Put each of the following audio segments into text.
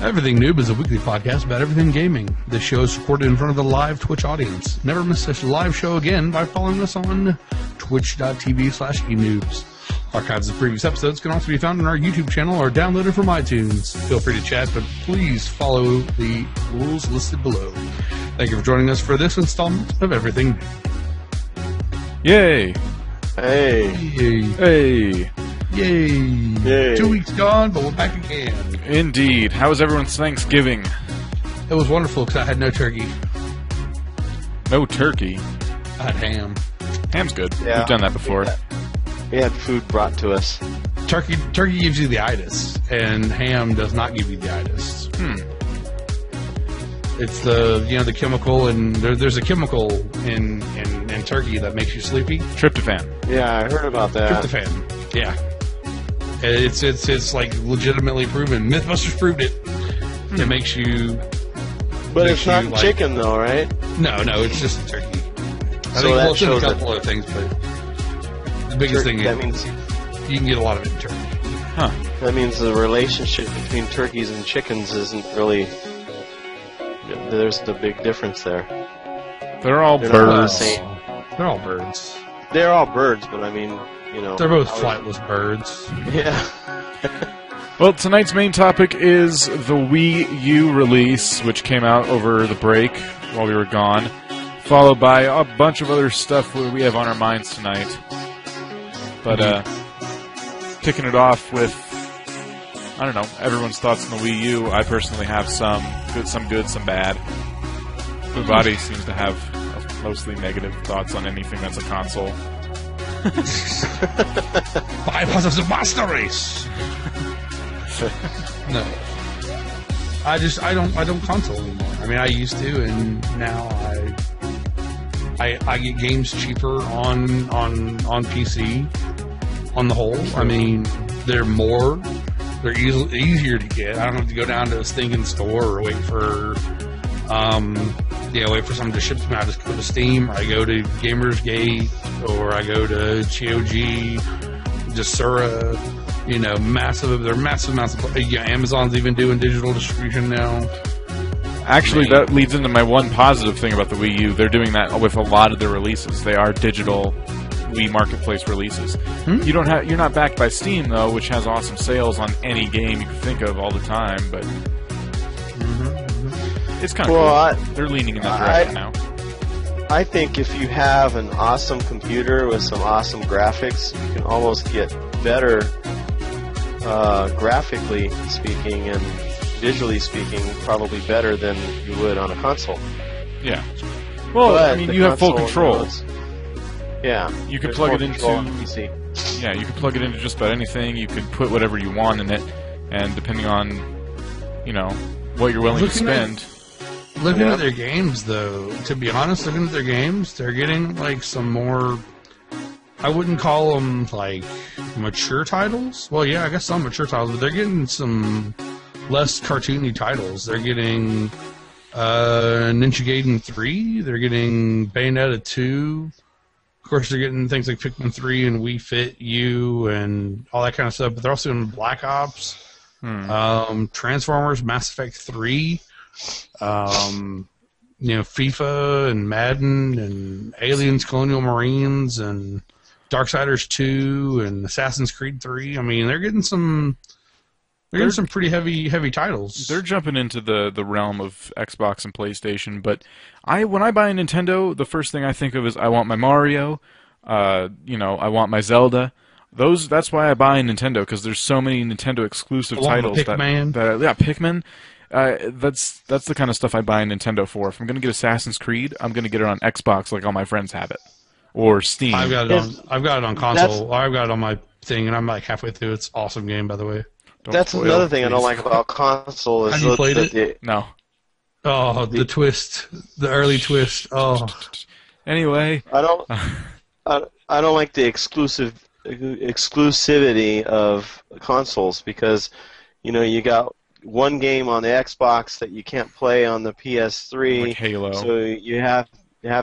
Everything Noob is a weekly podcast about everything gaming. This show is recorded in front of a live Twitch audience. Never miss a live show again by following us on twitch.tv/enoobs. Archives of previous episodes can also be found on our YouTube channel or downloaded from iTunes. Feel free to chat, but please follow the rules listed below. Thank you for joining us for this installment of Everything Noob. Yay! Hey! Hey! Yay! Yay! 2 weeks gone, but we're back again. Indeed. How was everyone's Thanksgiving? It was wonderful because I had no turkey. No turkey. I had ham. Ham's good. Yeah. We've done that before. We had food brought to us. Turkey gives you the itis, and ham does not give you the itis. It's the chemical, and there's a chemical in turkey that makes you sleepy. Tryptophan. Yeah, I heard about that. Tryptophan. Yeah. It's like legitimately proven. Mythbusters proved it. It makes you. But it's not chicken, though, right? No, it's just turkey. I So think that it's in a shows couple other things, but the biggest thing that is means you can get a lot of it in turkey. Huh. that means the relationship between turkeys and chickens isn't really. There's the big difference there. They're all They're not the birds. same. They're all birds. They're all birds, but I mean, They're both flightless birds. Yeah. Well, tonight's main topic is the Wii U release, which came out over the break while we were gone, followed by a bunch of other stuff we have on our minds tonight. But kicking it off with, I don't know, everyone's thoughts on the Wii U. I personally have some good, some bad. The body seems to have mostly negative thoughts on anything that's a console. 5 Houses of Master Race. No, I don't console anymore. I mean, I used to, and now I get games cheaper on PC. On the whole, I mean, they're easier to get. I don't have to go down to a stinking store or wait for someone to ship them out. I just go to Steam, or I go to Gamersgate, or I go to GOG, Desura. Massive amounts of. Amazon's even doing digital distribution now. Actually, that leads into my one positive thing about the Wii U. They're doing that with a lot of their releases. They are digital Wii Marketplace releases. You're not backed by Steam, though, which has awesome sales on any game you can think of all the time, but it's kind of cool. They're leaning in that direction now. I think if you have an awesome computer with some awesome graphics, you can almost get better graphically speaking and visually speaking, probably better than you would on a console. Yeah. Well, I mean, you have full control. Yeah. You can plug it into PC. Yeah, you can plug it into just about anything. You can put whatever you want in it, and depending on, what you're willing to spend. Looking at their games, though, to be honest, looking at their games, they're getting some more. I wouldn't call them mature titles. Well, yeah, I guess some mature titles, but they're getting some less cartoony titles. They're getting Ninja Gaiden 3. They're getting Bayonetta 2. Of course, they're getting things like Pikmin 3 and Wii Fit U and all that kind of stuff. But they're also in Black Ops, Transformers, Mass Effect 3, FIFA and Madden and Aliens, Colonial Marines and Darksiders 2 and Assassin's Creed 3. I mean, they're getting some pretty heavy titles. They're jumping into the realm of Xbox and PlayStation, but when I buy a Nintendo, the first thing I think of is I want my Mario, I want my Zelda. That's why I buy a Nintendo, because there's so many Nintendo exclusive titles. Pikmin. That's the kind of stuff I buy a Nintendo for. If I'm going to get Assassin's Creed, I'm going to get it on Xbox like all my friends have it. Or Steam. I've got it on console. I've got it on my thing, and I'm halfway through. It's an awesome game, by the way. That's another thing I don't like about console. Have you played it? No. Oh, the twist, the early twist. Oh. Anyway, I don't like the exclusivity of consoles because, you got one game on the Xbox that you can't play on the PS3. Like Halo. So you have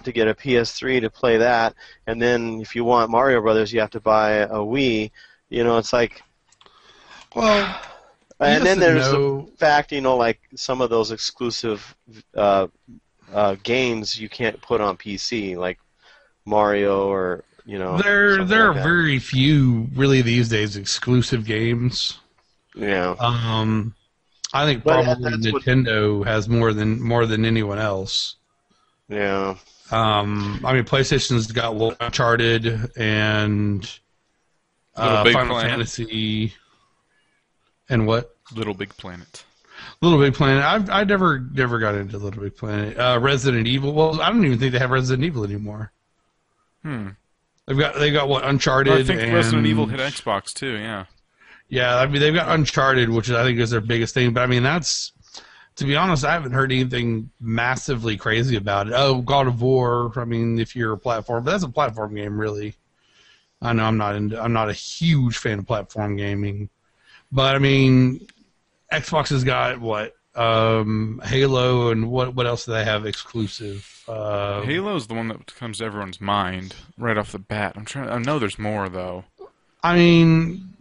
to get a PS3 to play that, and then if you want Mario Brothers, you have to buy a Wii. It's like. Well, And Yes then and there's no. the fact, like some of those exclusive games you can't put on PC, like Mario or something There like are that. very few really these days exclusive games. Yeah, I think but probably that's what. Nintendo has more than anyone else. Yeah, I mean, PlayStation's got Uncharted and Little Big Final Planet. Fantasy and what? Little Big Planet. Little Big Planet. I never got into Little Big Planet. Resident Evil. Well, I don't even think they have Resident Evil anymore. They've got what, Uncharted. I think and, Resident Evil hit Xbox too. Yeah. Yeah, I mean they've got Uncharted, which I think is their biggest thing. But I mean that's, to be honest, I haven't heard anything massively crazy about it. Oh, God of War. I mean, if you're a platform, but that's a platform game, really. I know I'm not a huge fan of platform gaming, but I mean, Xbox has got what, Halo, and what else do they have exclusive? Halo's the one that comes to everyone's mind right off the bat. I know there's more though. I mean,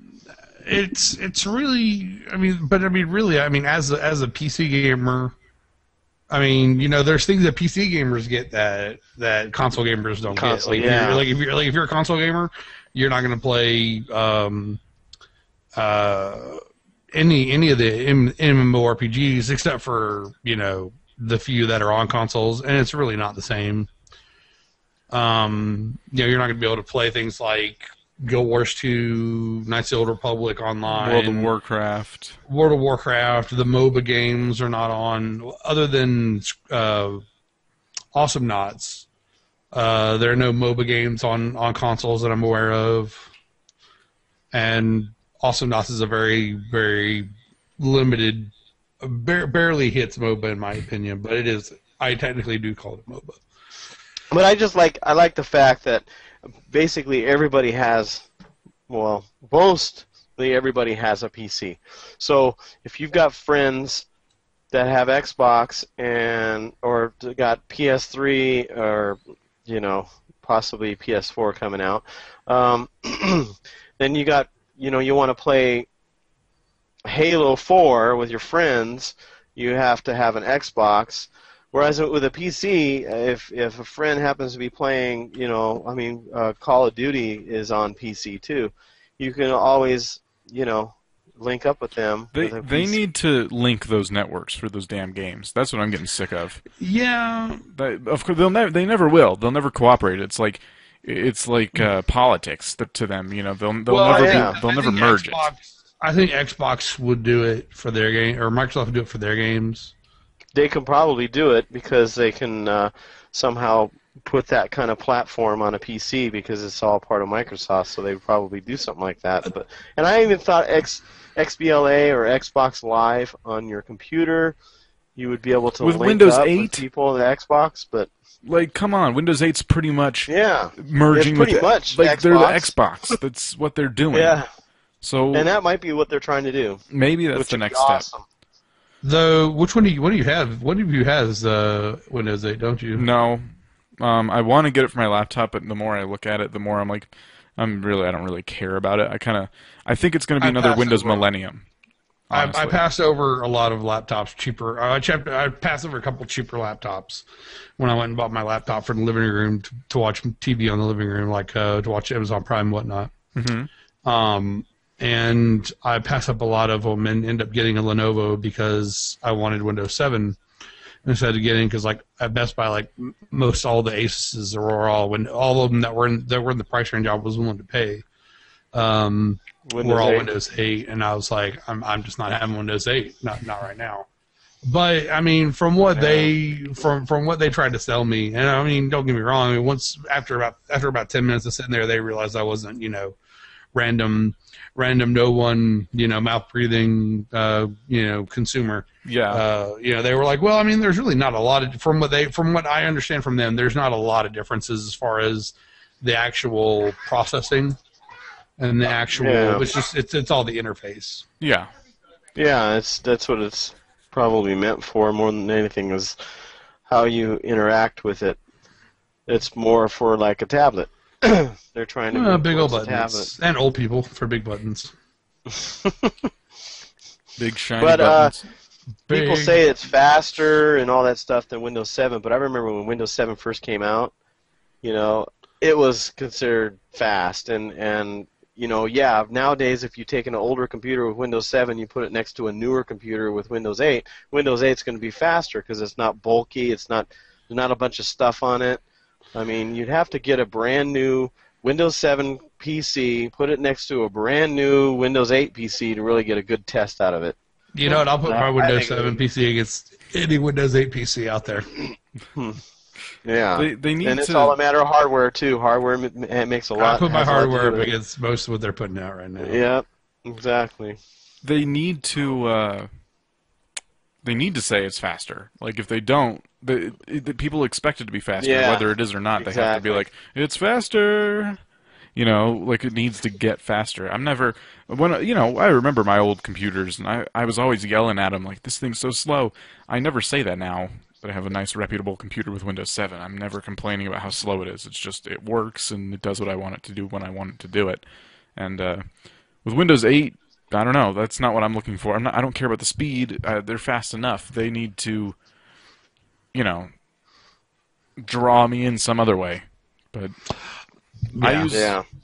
it's really. I mean, really. I mean, as a PC gamer, I mean, there's things that PC gamers get that console gamers don't get. Like, yeah. if you're a console gamer, you're not going to play any of the MMORPGs except for the few that are on consoles, and it's really not the same. You're not going to be able to play things like Guild Wars 2, Knights of the Old Republic online, World of Warcraft, the MOBA games are not on, other than Awesome Knots. There are no MOBA games on consoles that I'm aware of, and Awesome Knots is a very, very limited, barely hits MOBA in my opinion, but it is. I technically do call it MOBA. But I like the fact that basically everybody has, well, mostly everybody has a PC. So if you've got friends that have Xbox or got PS3 or possibly PS4 coming out, then you got you want to play Halo 4 with your friends, you have to have an Xbox. Whereas with a PC, if a friend happens to be playing, Call of Duty is on PC too, you can always, link up with them. They need to link those networks for those damn games. That's what I'm getting sick of. Yeah. Of course, they never will. They'll never cooperate. It's like politics to them. They'll never merge it. I think Xbox would do it for their game, or Microsoft would do it for their games. They can probably do it because they can somehow put that kind of platform on a PC because it's all part of Microsoft, so they would probably do something like that. And I even thought XBLA or Xbox Live on your computer, you would be able to with link Windows up 8? with people in the Xbox, but come on, Windows 8's pretty much it's merging pretty with much they're the Xbox. Xbox. That's what they're doing. Yeah. So and that might be what they're trying to do. Maybe that's the next step. Though, what do you have? One of you has Windows 8, don't you? No, I want to get it for my laptop, but the more I look at it, the more I'm like, I don't really care about it. I think it's going to be another Windows Millennium. I pass over a lot of laptops cheaper. I passed over a couple cheaper laptops when I went and bought my laptop for the living room to watch TV on the living room, like to watch Amazon Prime and whatnot. Mm-hmm. And I pass up a lot of them and end up getting a Lenovo because I wanted Windows 7 instead of getting, because like at Best Buy, like most all the Asuses were all of them that were in the price range I was willing to pay. Were all Windows 8, and I was like, I'm just not having Windows 8, not right now. But I mean, from what they tried to sell me, and I mean, don't get me wrong. I mean, after about 10 minutes of sitting there, they realized I wasn't random no one mouth breathing consumer. Yeah. They were like, well, I mean, there's really not a lot of from what I understand from them, there's not a lot of differences as far as the actual processing and the actual. It's all the interface. Yeah. Yeah, that's what it's probably meant for more than anything, is how you interact with it. It's more for like a tablet. They're trying to big old buttons, and old people for big buttons. Big shiny But buttons. people Big. say it's faster and all that stuff than Windows 7. But I remember when Windows 7 first came out, it was considered fast. And yeah, nowadays if you take an older computer with Windows 7, you put it next to a newer computer with Windows 8, Windows 8 is going to be faster because it's not bulky, there's not a bunch of stuff on it. I mean, you'd have to get a brand new Windows 7 PC, put it next to a brand new Windows 8 PC to really get a good test out of it. You know what? I'll put my I Windows think 7 PC against any Windows 8 PC out there. Yeah, They need and it's to. all a matter of hardware too. Hardware makes a lot. I put my has a lot to hardware do up with it. against most of what they're putting out right now. Yeah, exactly. They need to. They need to say it's faster. Like if they don't, the people expect it to be faster, Yeah, whether it is or not. They have to be exactly. like, it's faster. Like it needs to get faster. I'm never when I remember my old computers, and I was always yelling at them like, this thing's so slow. I never say that now that I have a nice reputable computer with Windows 7. I'm never complaining about how slow it is. It's just it works and it does what I want it to do when I want it to do it. And with Windows 8. I don't know. That's not what I'm looking for. I don't care about the speed. They're fast enough. They need to, draw me in some other way. But I use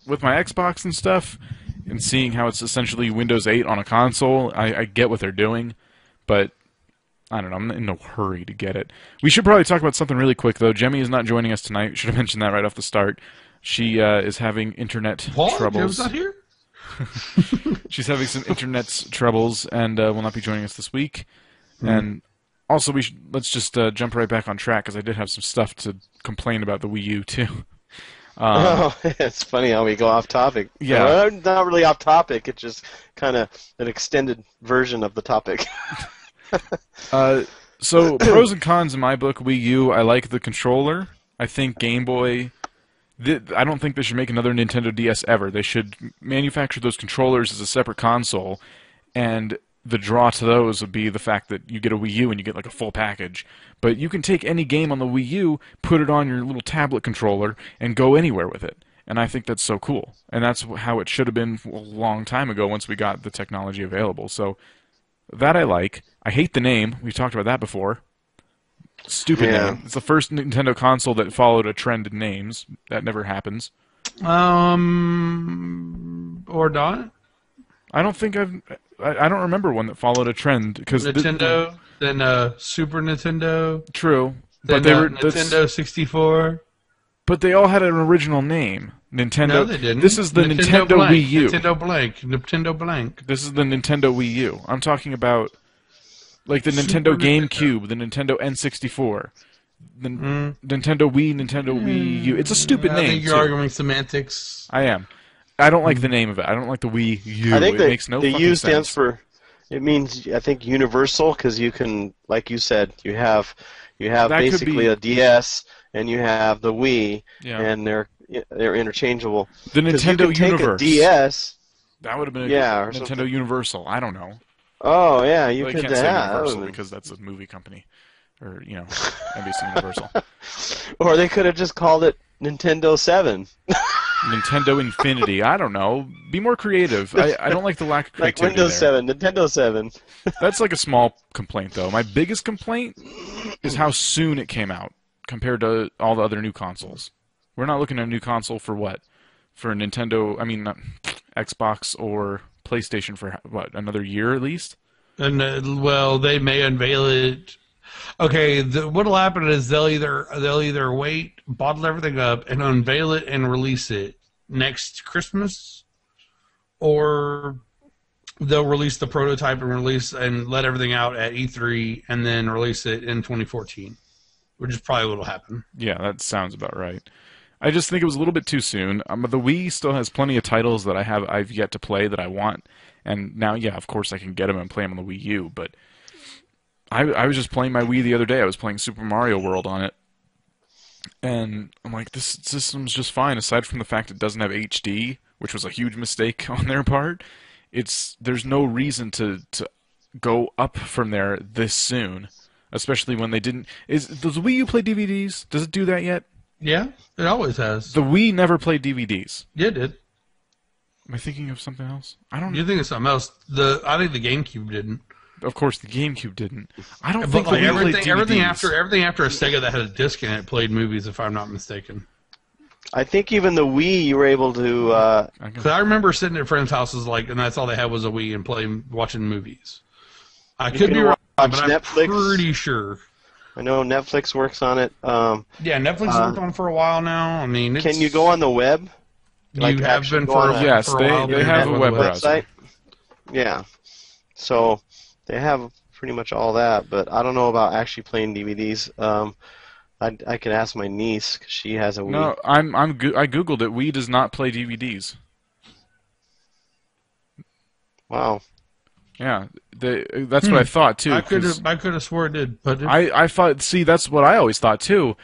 with my Xbox and stuff, and seeing how it's essentially Windows 8 on a console. I get what they're doing, but I don't know. I'm in no hurry to get it. We should probably talk about something really quick though. Jemmy is not joining us tonight. Should have mentioned that right off the start. She is having internet troubles. Jim's not here? She's having some internet troubles and will not be joining us this week. And also, let's just jump right back on track because I did have some stuff to complain about the Wii U too. It's funny how we go off topic. Yeah. Well, not really off topic. It's just kind of an extended version of the topic. So pros and cons in my book. Wii U, I like the controller. I think Game Boy. I don't think they should make another Nintendo DS ever. They should manufacture those controllers as a separate console, and the draw to those would be the fact that you get a Wii U and you get like a full package. But you can take any game on the Wii U, put it on your little tablet controller, and go anywhere with it. And I think that's so cool. And that's how it should have been a long time ago once we got the technology available. So that I like. I hate the name. We've talked about that before. Stupid name. It's the first Nintendo console that followed a trend in names. That never happens. Or not? I don't think I don't remember one that followed a trend because Nintendo, then Super Nintendo, True, then but they were Nintendo 64. But they all had an original name. Nintendo. No, they didn't. This is the Nintendo blank, Wii U. Nintendo blank. This is the Nintendo Wii U. I'm talking about like the Nintendo GameCube, the Nintendo N64, the Nintendo Wii, Nintendo Wii U. It's a stupid name. I think you're arguing semantics. I am. I don't like the name of it. I don't like the Wii U. I think it makes no the fucking U sense. stands for. It means I think universal because you can, like you said, you have That could basically be- a DS and you have the Wii, Yeah. and they're interchangeable. The 'Cause you Nintendo can take Universe. a DS. That would have been a Yeah, or Nintendo something. Universal. I don't know. Oh yeah, you Well, could. can't say Yeah, Universal that would've because that's a movie company, or NBC Universal. been- or they could have just called it Nintendo 7. Nintendo Infinity. I don't know. Be more creative. I don't like the lack of Like creativity Windows there. 7, Nintendo 7. That's like a small complaint, though. My biggest complaint is how soon it came out compared to all the other new consoles. We're not looking at a new console for what? For Nintendo, not Xbox or PlayStation for, what, another year at least? And well, they may unveil it. Okay, what'll happen is they'll either wait, bottle everything up, and unveil it and release it next Christmas, or they'll release the prototype and let everything out at E3 and then release it in 2014, which is probably what'll happen. Yeah, that sounds about right. I just think it was a little bit too soon. The Wii still has plenty of titles that I've yet to play that I want, and now, yeah, of course I can get them and play them on the Wii U, but I was just playing my Wii the other day. I was playing Super Mario World on it, and I'm like, this system's just fine, aside from the fact it doesn't have HD, which was a huge mistake on their part. There's no reason to go up from there this soon, especially when they didn't. Does the Wii U play DVDs? Does it do that yet? Yeah, it always has. The Wii never played DVDs. Yeah, it did. Am I thinking of something else? I don't know. You think it's something else? I think the GameCube didn't. Of course, the GameCube didn't. I don't But think like the Wii played everything DVDs. after a Sega that had a disc in it played movies, if I'm not mistaken. I think even the Wii, you were able to. Because I remember sitting at friends' houses, and that's all they had was a Wii and watching movies. I could be wrong, but I'm Netflix. pretty sure. I know Netflix works on it. Yeah, Netflix has worked on it for a while now. I mean, can you go on the web? You have been for a Yes, while. they have a web browser. Yeah. So they have pretty much all that, but I don't know about actually playing DVDs. I could ask my niece 'cause she has a Wii. No, I googled it. Wii does not play DVDs. Wow. Yeah, that's what I thought too. I could have swore it did, but I thought. See, that's what I always thought too,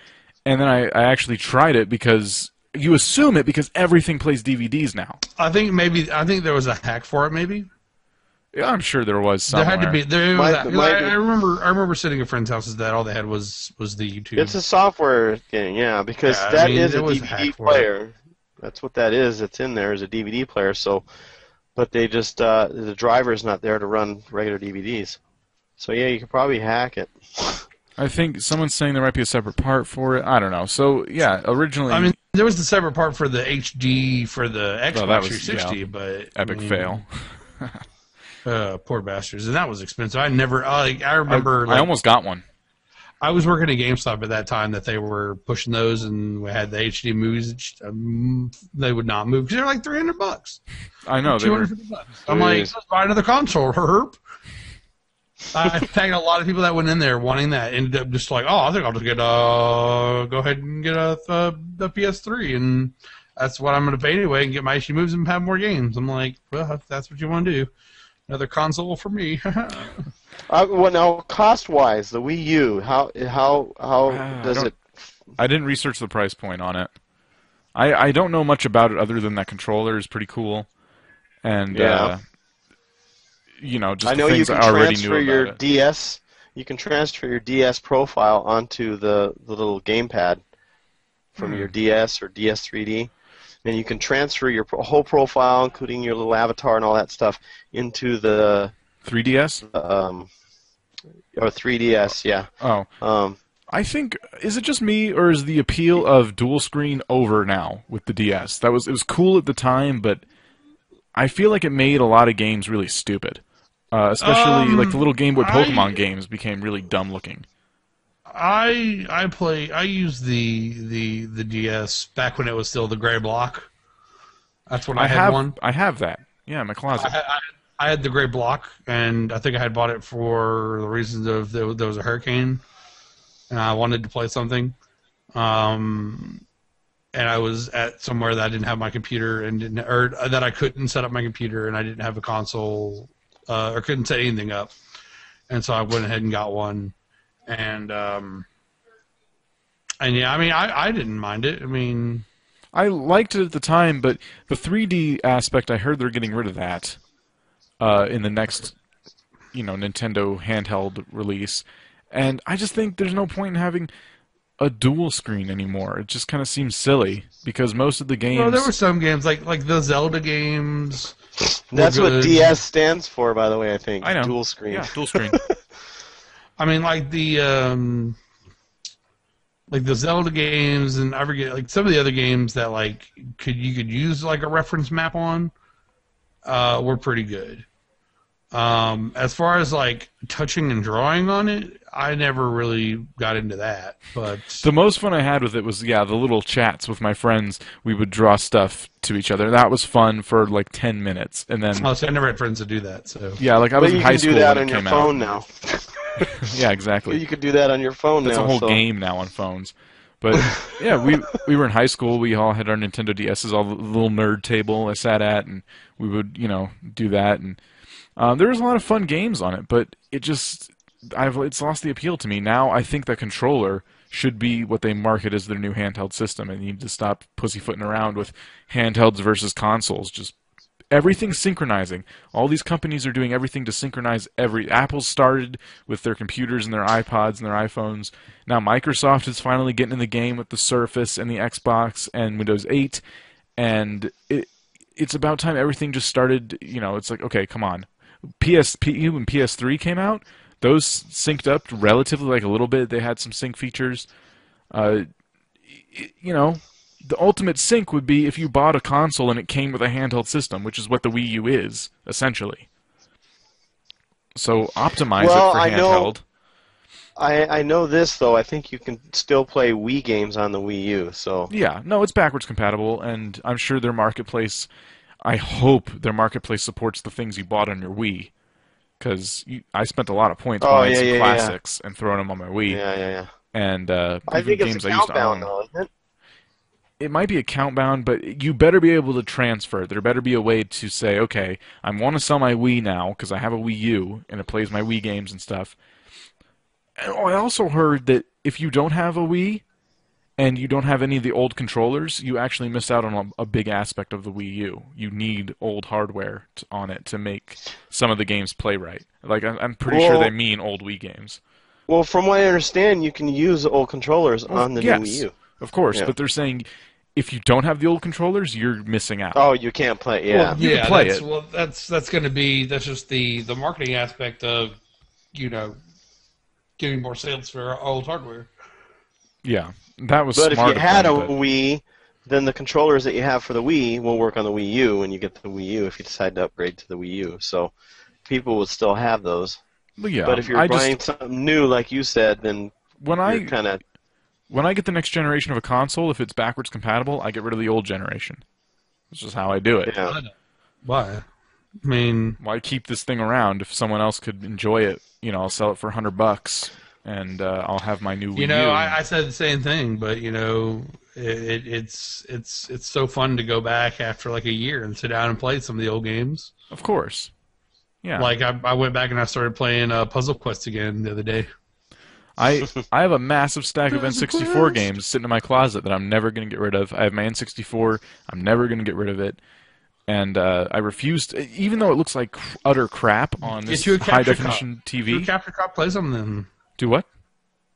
and then I actually tried it because you assume it because everything plays DVDs now. I think there was a hack for it. Maybe Yeah, I'm sure there was somewhere. there had to be. There was Might be. I remember sitting at friends' houses that all they had was the YouTube. It's a software thing, yeah, because Yeah, I that mean, is a there was a DVD hack for player. That's what that is. It's in there as a DVD player. So, but they just the driver's not there to run regular DVDs. So yeah, you could probably hack it. I think someone's saying there might be a separate part for it. I don't know. So yeah, originally. I mean, there was the separate part for the HD for the Xbox that was, 360, yeah, but epic fail. Poor bastards, and that was expensive. I remember. I almost got one. I was working at GameStop at that time that they were pushing those, and we had the HD movies. They would not move because they're like $300. I know. They were, $250. I'm like, let's buy another console, herp. I tagged a lot of people that went in there wanting that, ended up just like, I think I'll just go ahead and get a PS3, and that's what I'm going to pay anyway, and get my HD moves and have more games. I'm like, well, if that's what you want to do, another console for me. Well, now cost-wise, the Wii U, how does it? I didn't research the price point on it. I don't know much about it other than that controller is pretty cool, and Yeah. Just I know the you things can I already knew transfer about your it. DS. You can transfer your DS profile onto the little gamepad from your DS or DS 3D, and you can transfer your whole profile, including your little avatar and all that stuff, into the 3DS? or 3DS. Yeah. Oh. I think, is it just me, or is the appeal of dual screen over now with the DS? It was cool at the time, but I feel like it made a lot of games really stupid. Especially like the little Game Boy Pokemon games became really dumb looking. I used the DS back when it was still the gray block. That's when I had one. I have that. Yeah, in my closet. I had the gray block, and I think I had bought it for the reasons of there was a hurricane, and I wanted to play something. And I was at somewhere that I didn't have my computer or that I couldn't set up my computer, and I didn't have a console or couldn't set anything up, and so I went ahead and got one, and yeah, I mean, I didn't mind it. I mean, I liked it at the time, but the 3D aspect, I heard they're getting rid of that in the next, Nintendo handheld release, and I just think there's no point in having a dual screen anymore. It just kind of seems silly because most of the games. Well, there were some games like the Zelda games. That's what DS stands for, by the way. I think I know. Dual screen. Yeah, dual screen. I mean, like the Zelda games, and I forget like some of the other games that you could use like a reference map on were pretty good. As far as like touching and drawing on it, I never really got into that. But the most fun I had with it was the little chats with my friends. We would draw stuff to each other. That was fun for like 10 minutes, and then so I never had friends to do that. So yeah, like I was in high school you can do that when on it your came phone out. now. Yeah, exactly. You could do that on your phone That's now. a whole game now on phones. But yeah, we were in high school. We all had our Nintendo DSs, all the little nerd table I sat at, and we would do that. And there was a lot of fun games on it, but it's lost the appeal to me. Now I think the controller should be what they market as their new handheld system, and you need to stop pussyfooting around with handhelds versus consoles. Just everything's synchronizing. All these companies are doing everything to synchronize Apple started with their computers and their iPods and their iPhones. Now Microsoft is finally getting in the game with the Surface and the Xbox and Windows 8, and it's about time everything just started. It's like, okay, come on. PSP and PS3 came out. Those synced up relatively, like a little bit. They had some sync features. The ultimate sync would be if you bought a console and it came with a handheld system, which is what the Wii U is, essentially. So optimize it for handheld. I know this, though. I think you can still play Wii games on the Wii U. So Yeah, no, it's backwards compatible, and I'm sure their marketplace, I hope their marketplace supports the things you bought on your Wii, because I spent a lot of points buying some classics and throwing them on my Wii. Yeah. And I think it's account-bound, though, isn't it? It might be account-bound, but you better be able to transfer. There better be a way to say, okay, I want to sell my Wii now because I have a Wii U, and it plays my Wii games and stuff. And I also heard that if you don't have a Wii and you don't have any of the old controllers, you actually miss out on a big aspect of the Wii U. You need old hardware on it to make some of the games play right. Like, I'm pretty sure they mean old Wii games. Well, from what I understand, you can use old controllers on the new Wii U. Of course, but they're saying if you don't have the old controllers, you're missing out. Oh, you can't play. Yeah, well, you can play it. Well, that's going to be just the marketing aspect of getting more sales for old hardware. Yeah, that was. But smart if you had a them, Wii, then the controllers that you have for the Wii will work on the Wii U when you get the Wii U if you decide to upgrade to the Wii U. So people would still have those. Well, yeah, but if you're buying something new, like you said, then when I get the next generation of a console, if it's backwards compatible, I get rid of the old generation. This is how I do it. Yeah. Why? I mean, why keep this thing around if someone else could enjoy it? I'll sell it for $100, and I'll have my new Wii U. I said the same thing, but it's so fun to go back after like a year and sit down and play some of the old games. Of course, yeah. Like I went back and I started playing Puzzle Quest again the other day. I have a massive stack of N64 games sitting in my closet that I'm never going to get rid of. I have my N64. I'm never going to get rid of it. And I refused, even though it looks like utter crap on this high-definition TV. Get you a capture card, play some then. Do what?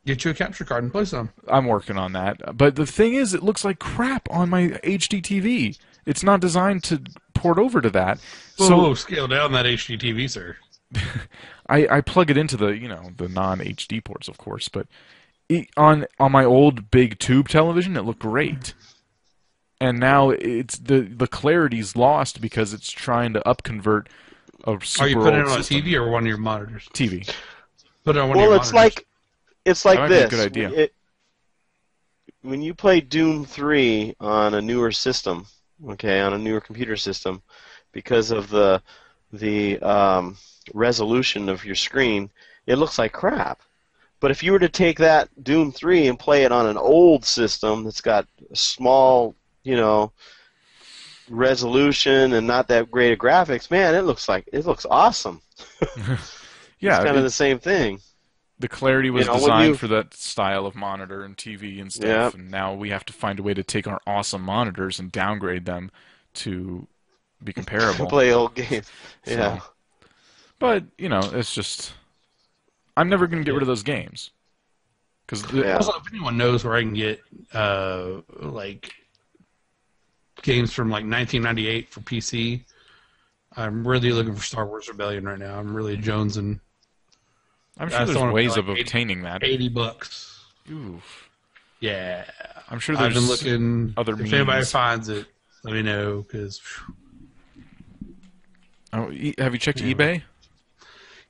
Get you a capture card and play some. I'm working on that. But the thing is, it looks like crap on my HD TV. It's not designed to port over to that. So scale down that HD TV, sir. I plug it into the the non-HD ports, of course, but on my old big tube television, it looked great. And now it's the clarity's lost because it's trying to upconvert a super. Are you putting it on a system. TV or one of your monitors? TV. Put it on one of your monitors. It's like that might this. Be a good idea. When you play Doom 3 on a newer system, on a newer computer system, because of the resolution of your screen, it looks like crap. But if you were to take that Doom 3 and play it on an old system that's got a small, resolution and not that great of graphics, man, it looks awesome. Yeah, it's kind of the same thing. The clarity was designed for that style of monitor and TV and stuff, and now we have to find a way to take our awesome monitors and downgrade them to be comparable. Play old games. Yeah. So, but, it's just... I'm never going to get rid of those games. Also, if anyone knows where I can get, games from, 1998 for PC, I'm really looking for Star Wars Rebellion right now. I'm really jonesing. I'm sure there's ways of obtaining that. $80. Oof. Yeah. I'm sure there's I've been looking. Other if means. anybody finds it, let me know, because... Oh, have you checked eBay?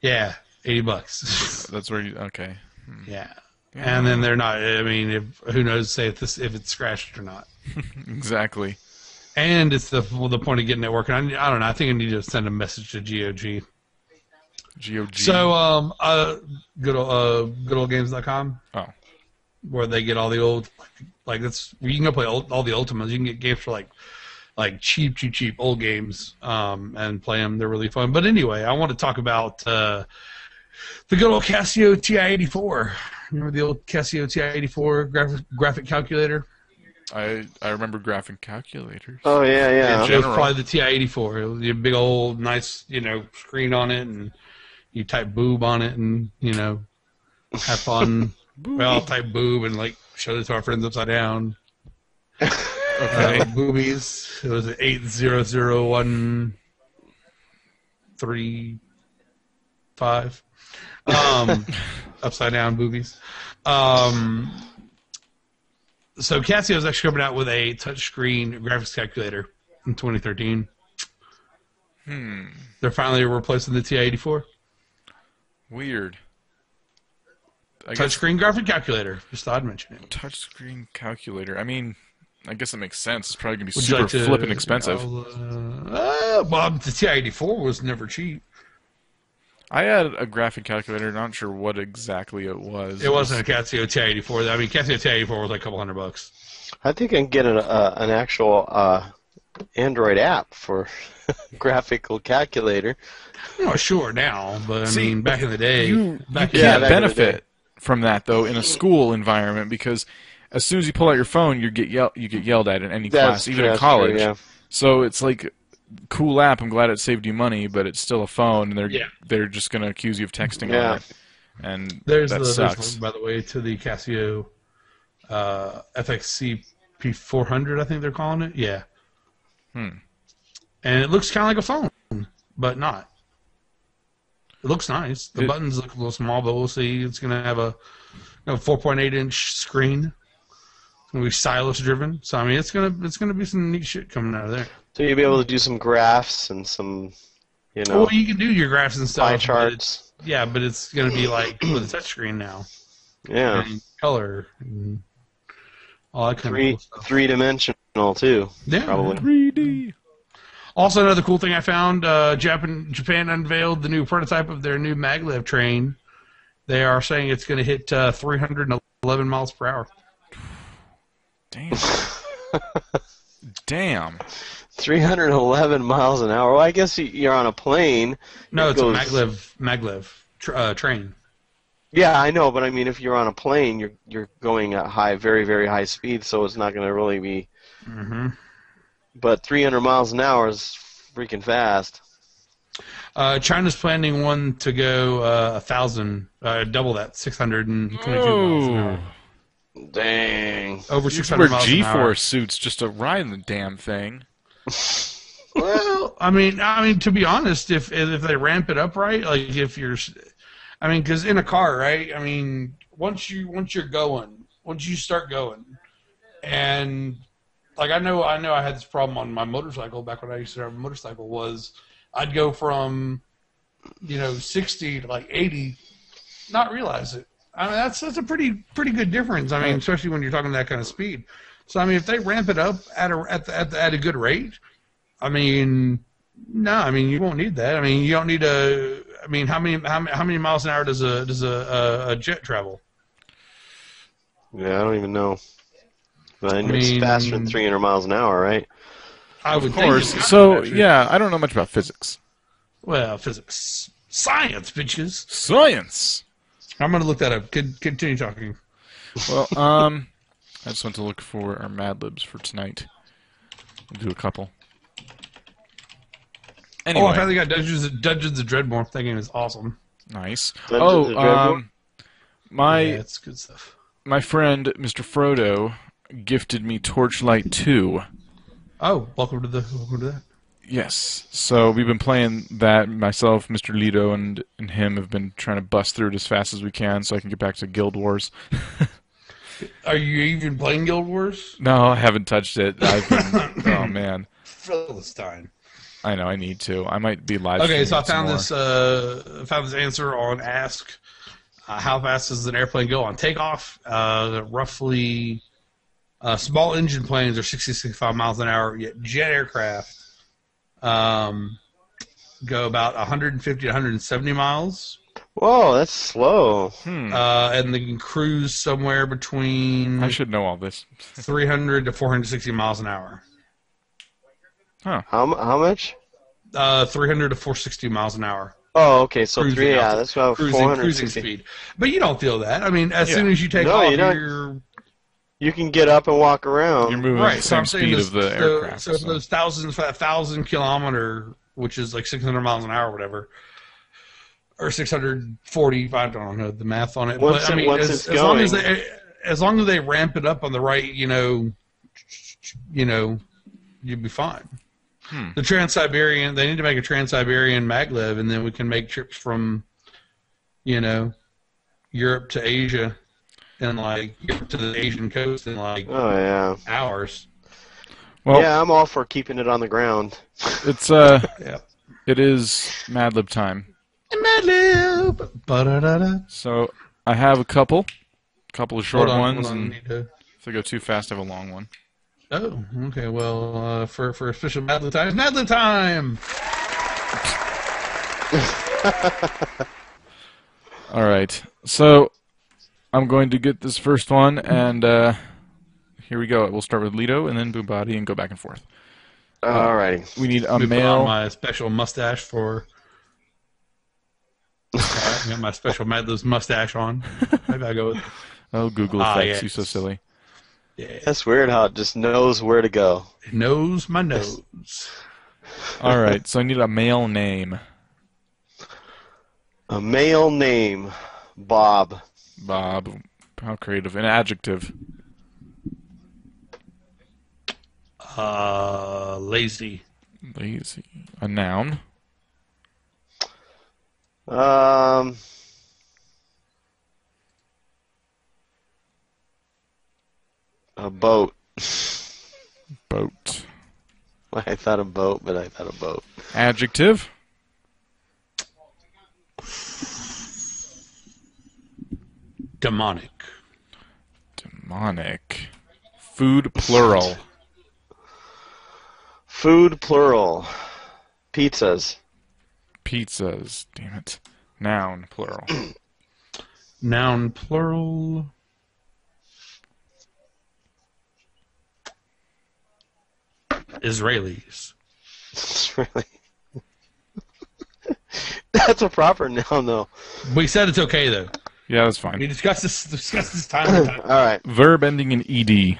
Yeah, $80. That's where you... Okay. Yeah. And then they're not... I mean, who knows if it's scratched or not. Exactly. And it's the point of getting it working. I don't know. I think I need to send a message to GOG. GOG. So, goodoldgames.com. Oh. Where they get all the old... you can go play all the Ultimas. You can get games for, cheap old games and play them. They're really fun. But anyway, I want to talk about the good old Casio TI-84. Remember the old Casio TI-84 graphic calculator? I remember graphic calculators. Oh, yeah. It was probably the TI-84. It was a big old nice, screen on it, and you type boob on it and, have fun. Well, I'll type boob and, show it to our friends upside down. Okay. Boobies. It was 8001335. Upside down boobies. So Casio is actually coming out with a touchscreen graphics calculator in 2013. They're finally replacing the TI-84. Weird. I guess Touchscreen graphic calculator. Just thought I'd mention it. touchscreen calculator. I mean, I guess that makes sense. It's probably going to be Would you super like to- flippin' expensive. Well, the TI-84 was never cheap. I had a graphic calculator. Not sure what exactly it was. It wasn't a Casio TI-84. I mean, Casio TI-84 was like a couple $100. I think I can get an actual Android app for graphical calculator. Oh, sure now, but I See, mean, back in the day, You back can't back in the benefit from that though in a school environment because as soon as you pull out your phone, you get yelled at in any class, even in That's college. true, yeah. So it's like cool app. I'm glad it saved you money, but it's still a phone, and they're just going to accuse you of texting Yeah. on it, and there's that the sucks. link, by the way, to the Casio FXC P400, I think they're calling it. Yeah. And it looks kind of like a phone, but not. It looks nice. The buttons look a little small, but we'll see. It's going to have a 4.8-inch screen. It's going to be stylus driven. So I mean, it's going to be some neat shit coming out of there. So you'll be able to do some graphs and some, Well, you can do your graphs and stuff. pie but charts. but it's going to be like with a touchscreen now. Yeah. And color and all that kind of cool stuff. Three-dimensional too. Yeah. Probably. 3D. Also, another cool thing I found: Japan unveiled the new prototype of their new maglev train. They are saying it's going to hit 311 miles per hour. Damn. Damn. 311 miles an hour. Well, I guess you're on a plane. No, It it's goes- a maglev train. Yeah, I know, but I mean, if you're on a plane, you're going at very, very high speed, so it's not going to really be. Mm-hmm. But 300 miles an hour is freaking fast. China's planning one to go 1,000, double that, 622 miles an hour. Dang. Over You should 600 wear miles an hour. G-force suits just to ride the damn thing. Well, I mean, to be honest, if they ramp it up right, like if you're, I mean, because in a car, right? I mean, once you start going, and like I know I had this problem on my motorcycle back when I used to have a motorcycle. Was I'd go from 60 to like 80, not realize it. I mean, that's a pretty good difference. I mean, especially when you're talking that kind of speed. So I mean, if they ramp it up at a good rate, I mean, no, I mean you won't need that. I mean, you don't need a. I mean, how many miles an hour does a jet travel? Yeah, I don't even know. But it's mean- faster than 300 miles an hour, right? I would Of course. think. So, yeah, I don't know much about physics. Well, physics, science, bitches. Science! I'm gonna look that up. Continue talking. Well, I just went to look for our Mad Libs for tonight. We'll do a couple. Anyway. Oh, I finally got Dungeons of Dreadmore. That game is awesome. Nice. Dungeons of Dreadmore? My Yeah, it's good stuff. my friend Mr. Frodo gifted me Torchlight 2. Oh, welcome to that. Yes. So we've been playing that. Myself, Mr. Lido, and him have been trying to bust through it as fast as we can so I can get back to Guild Wars. Are you even playing Guild Wars? No, I haven't touched it. I've been, oh man. Philistine. I know I need to. I might be live. Okay, so I streaming some found this answer on Ask. How fast does an airplane go on takeoff? Roughly, small engine planes are 65 miles an hour. Yet jet aircraft go about 150 to 170 miles. Whoa, that's slow. And they can cruise somewhere between I should know all this. 300 to 460 miles an hour. How much? 300 to 460 miles an hour. Oh, okay, so Cruising three. Yeah, altitude. that's about Cruising 460. speed. But you don't feel that. I mean, as Yeah. soon as you take No, off, you don't. you're You can get up and walk around. You're moving right. at the So same I'm saying speed this, of the aircraft. So for those 1,000 kilometer, which is like 600 miles an hour, or whatever, or 640. I don't know the math on it. Once but I mean, it's as long as going. as long as they ramp it up on the right, you know, you'd be fine. The Trans-Siberian, they need to make a Trans-Siberian maglev, and then we can make trips from, you know, Europe to Asia and, like, Europe to the Asian coast in, like, hours. Well, yeah, I'm all for keeping it on the ground. It's, Yeah. it is Mad Lib time. Mad Lib! Ba-da-da-da. So, I have a couple of short ones, hold on. and if I go too fast, I have a long one. Oh, okay. Well, for official Mad Lib time, it's Mad Lib time! All right. So, I'm going to get this first one, and here we go. We'll start with Lido, and then Boombody, and go back and forth. Alrighty. We need a We put on male. my special mustache for... I got my special Mad Lib's mustache on. Maybe I'll go with... Oh, Google Effects. yes. You're so silly. Yeah. That's weird how it just knows where to go. It knows my nose. All right. So, I need a male name. A male name, Bob. Bob. How creative. An adjective. Lazy. Lazy. A noun. A boat. Boat. I thought a boat, but I thought a boat. Adjective. Demonic. Demonic. Food plural. Food plural. Pizzas. Pizzas. Damn it. Noun plural. Noun plural. Israelis. It's really. That's a proper noun, though. We said it's okay though. Yeah, that's We fine. discussed this time and time. All right. Verb ending in ed.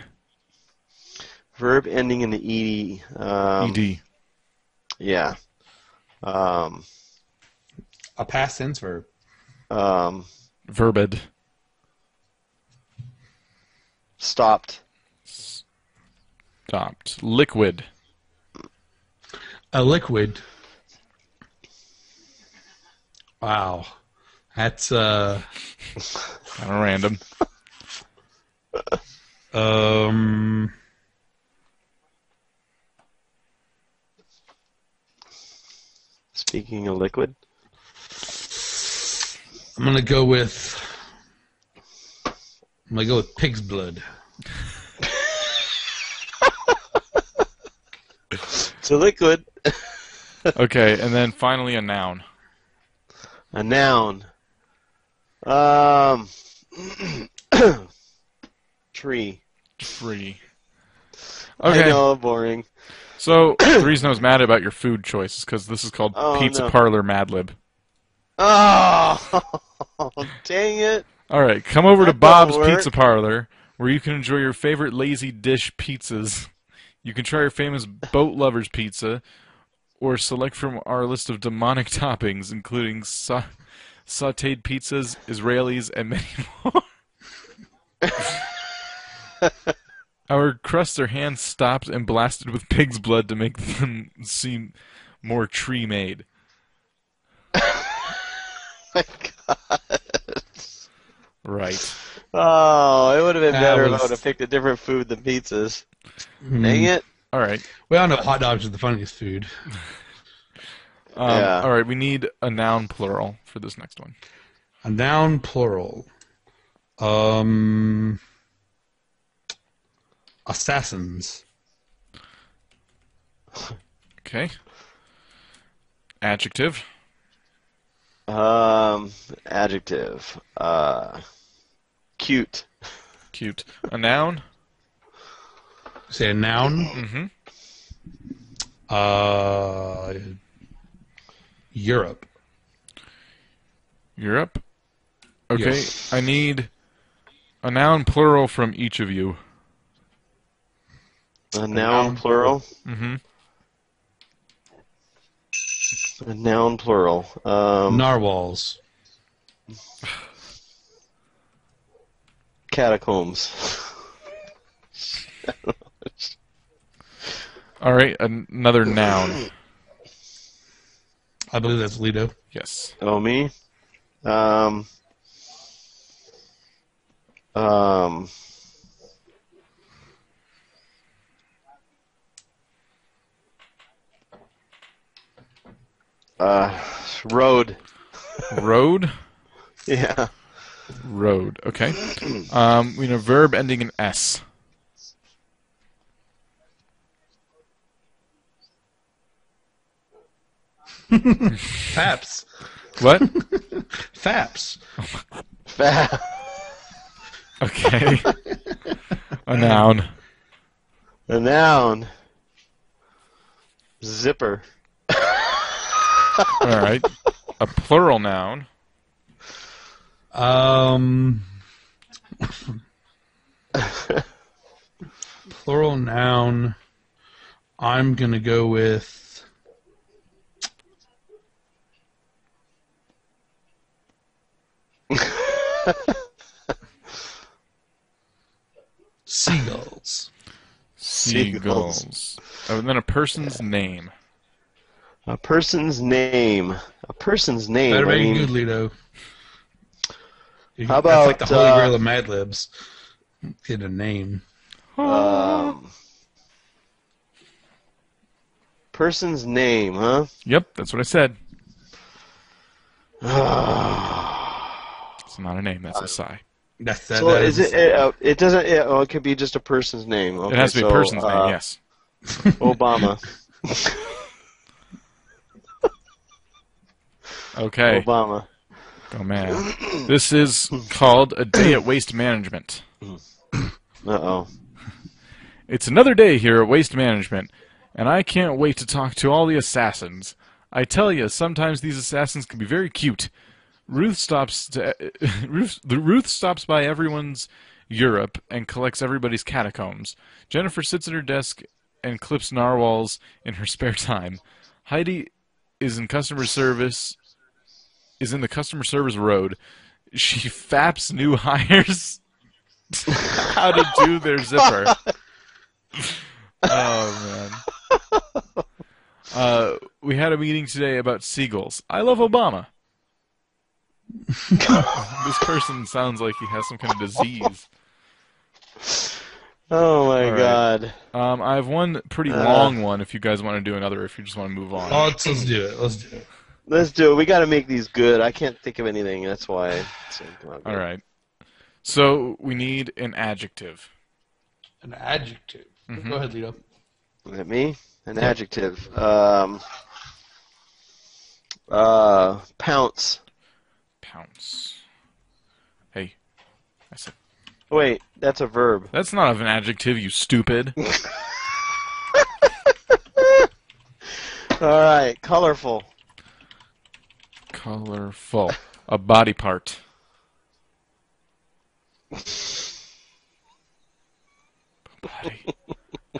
Verb ending in the ed. Ed. Yeah. A past tense verb. Verbed. Stopped. Stopped. Liquid. A liquid. Wow. That's Kind of random. Speaking of liquid. I'm gonna go with pig's blood. It's a liquid. Okay, and then finally a noun. A noun. Tree. Tree. I Okay, know, boring. so the reason I was mad about your food choice is because this is called Oh, Pizza no. Parlor Mad Lib. Oh, dang it. All right, come over to That don't Bob's work. Pizza Parlor, where you can enjoy your favorite lazy dish pizzas. You can try our famous Boat Lovers Pizza, or select from our list of demonic toppings, including sautéed pizzas, Israelis, and many more. Our crusts are hand stopped and blasted with pig's blood to make them seem more tree-made. My God. Right. Oh, it would have been That better if I was- would have picked a different food than pizzas. Hmm. Dang it. All right. We all know hot dogs are the funniest food. Yeah. All right, we need a noun plural for this next one. A noun plural. Assassins. Okay. Adjective. Adjective. Cute. Cute. A noun. Say a noun. Mm-hmm. Europe. Europe. Okay. Yes. I need a noun plural from each of you. A noun noun plural. Mm-hmm. A noun plural. Narwhals. Catacombs. All right, another noun. I believe that's Lido. Yes. Oh, me? Um, um, road. Road? Yeah. Road. Okay. We need a verb ending in S. Faps. What? Faps. Okay. A noun. A noun. Zipper. All right. A plural noun. Plural noun. I'm gonna go with seagulls. Seagulls. Oh, and then a person's name. A person's name. A person's name. Better I make mean, it good, Lido. How That's like about, the holy grail of Mad Libs. Get a name. person's name, huh? Yep, that's what I said. It's not a name. That's a sigh. So is it? It doesn't. It could be just a person's name. Okay, It has to be a person's name. Yes. Obama. Okay. Obama. Oh man. This is called a day at Waste Management. Uh-oh. It's another day here at Waste Management, and I can't wait to talk to all the assassins. I tell you, sometimes these assassins can be very cute. Ruth stops by everyone's Europe and collects everybody's catacombs. Jennifer sits at her desk and clips narwhals in her spare time. Heidi is in customer service. Is in the customer service road. She faps new hires how to do their zipper. Oh man. We had a meeting today about seagulls. I love Obama. This person sounds like he has some kind of disease. Oh my All God. right. I have one pretty long one if you guys want to do another, or if you just want to move on. Oh, let's do it. Let's do it. Let's do it. We got to make these good. I can't think of anything. That's why. All right. So we need an adjective. An adjective. Go ahead, Lido. Let me? An adjective. Pounce. Pounce. Hey, I said. Wait, that's a verb. That's not an adjective, you stupid. All right, colorful. Colorful. A body part. A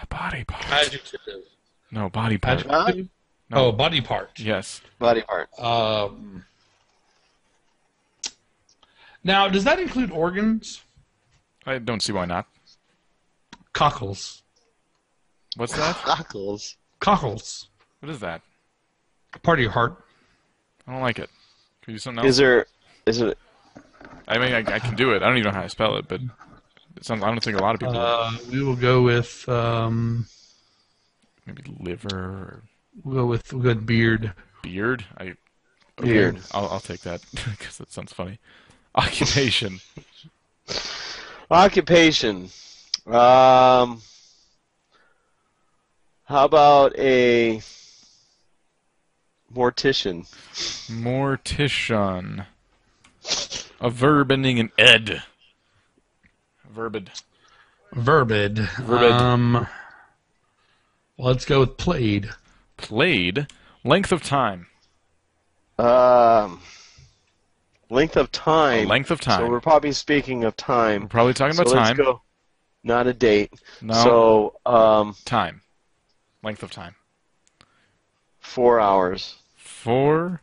body part. Adjective. No, body part. Adjective? No. Oh, body part. Yes. Body part. Now, does that include organs? I don't see why not. Cockles. What's that? Cockles. Cockles. What is that? Part of your heart. I don't like it. Can you do something else? Is it? I mean, I can do it. I don't even know how to spell it, but it sounds. I don't think a lot of people. We will go with Maybe liver. Or we'll go with beard. beard. Beard. I'll take that because that sounds funny. Occupation. Occupation. How about a mortician? Mortician. A verb ending in ed. Verbid. Verbid. Let's go with played. Played. Length of time. Length of time. Length of time. So we're probably speaking of time. We're probably talking about time. Let's go. Not a date. No. So, time. Length of time. 4 hours. 4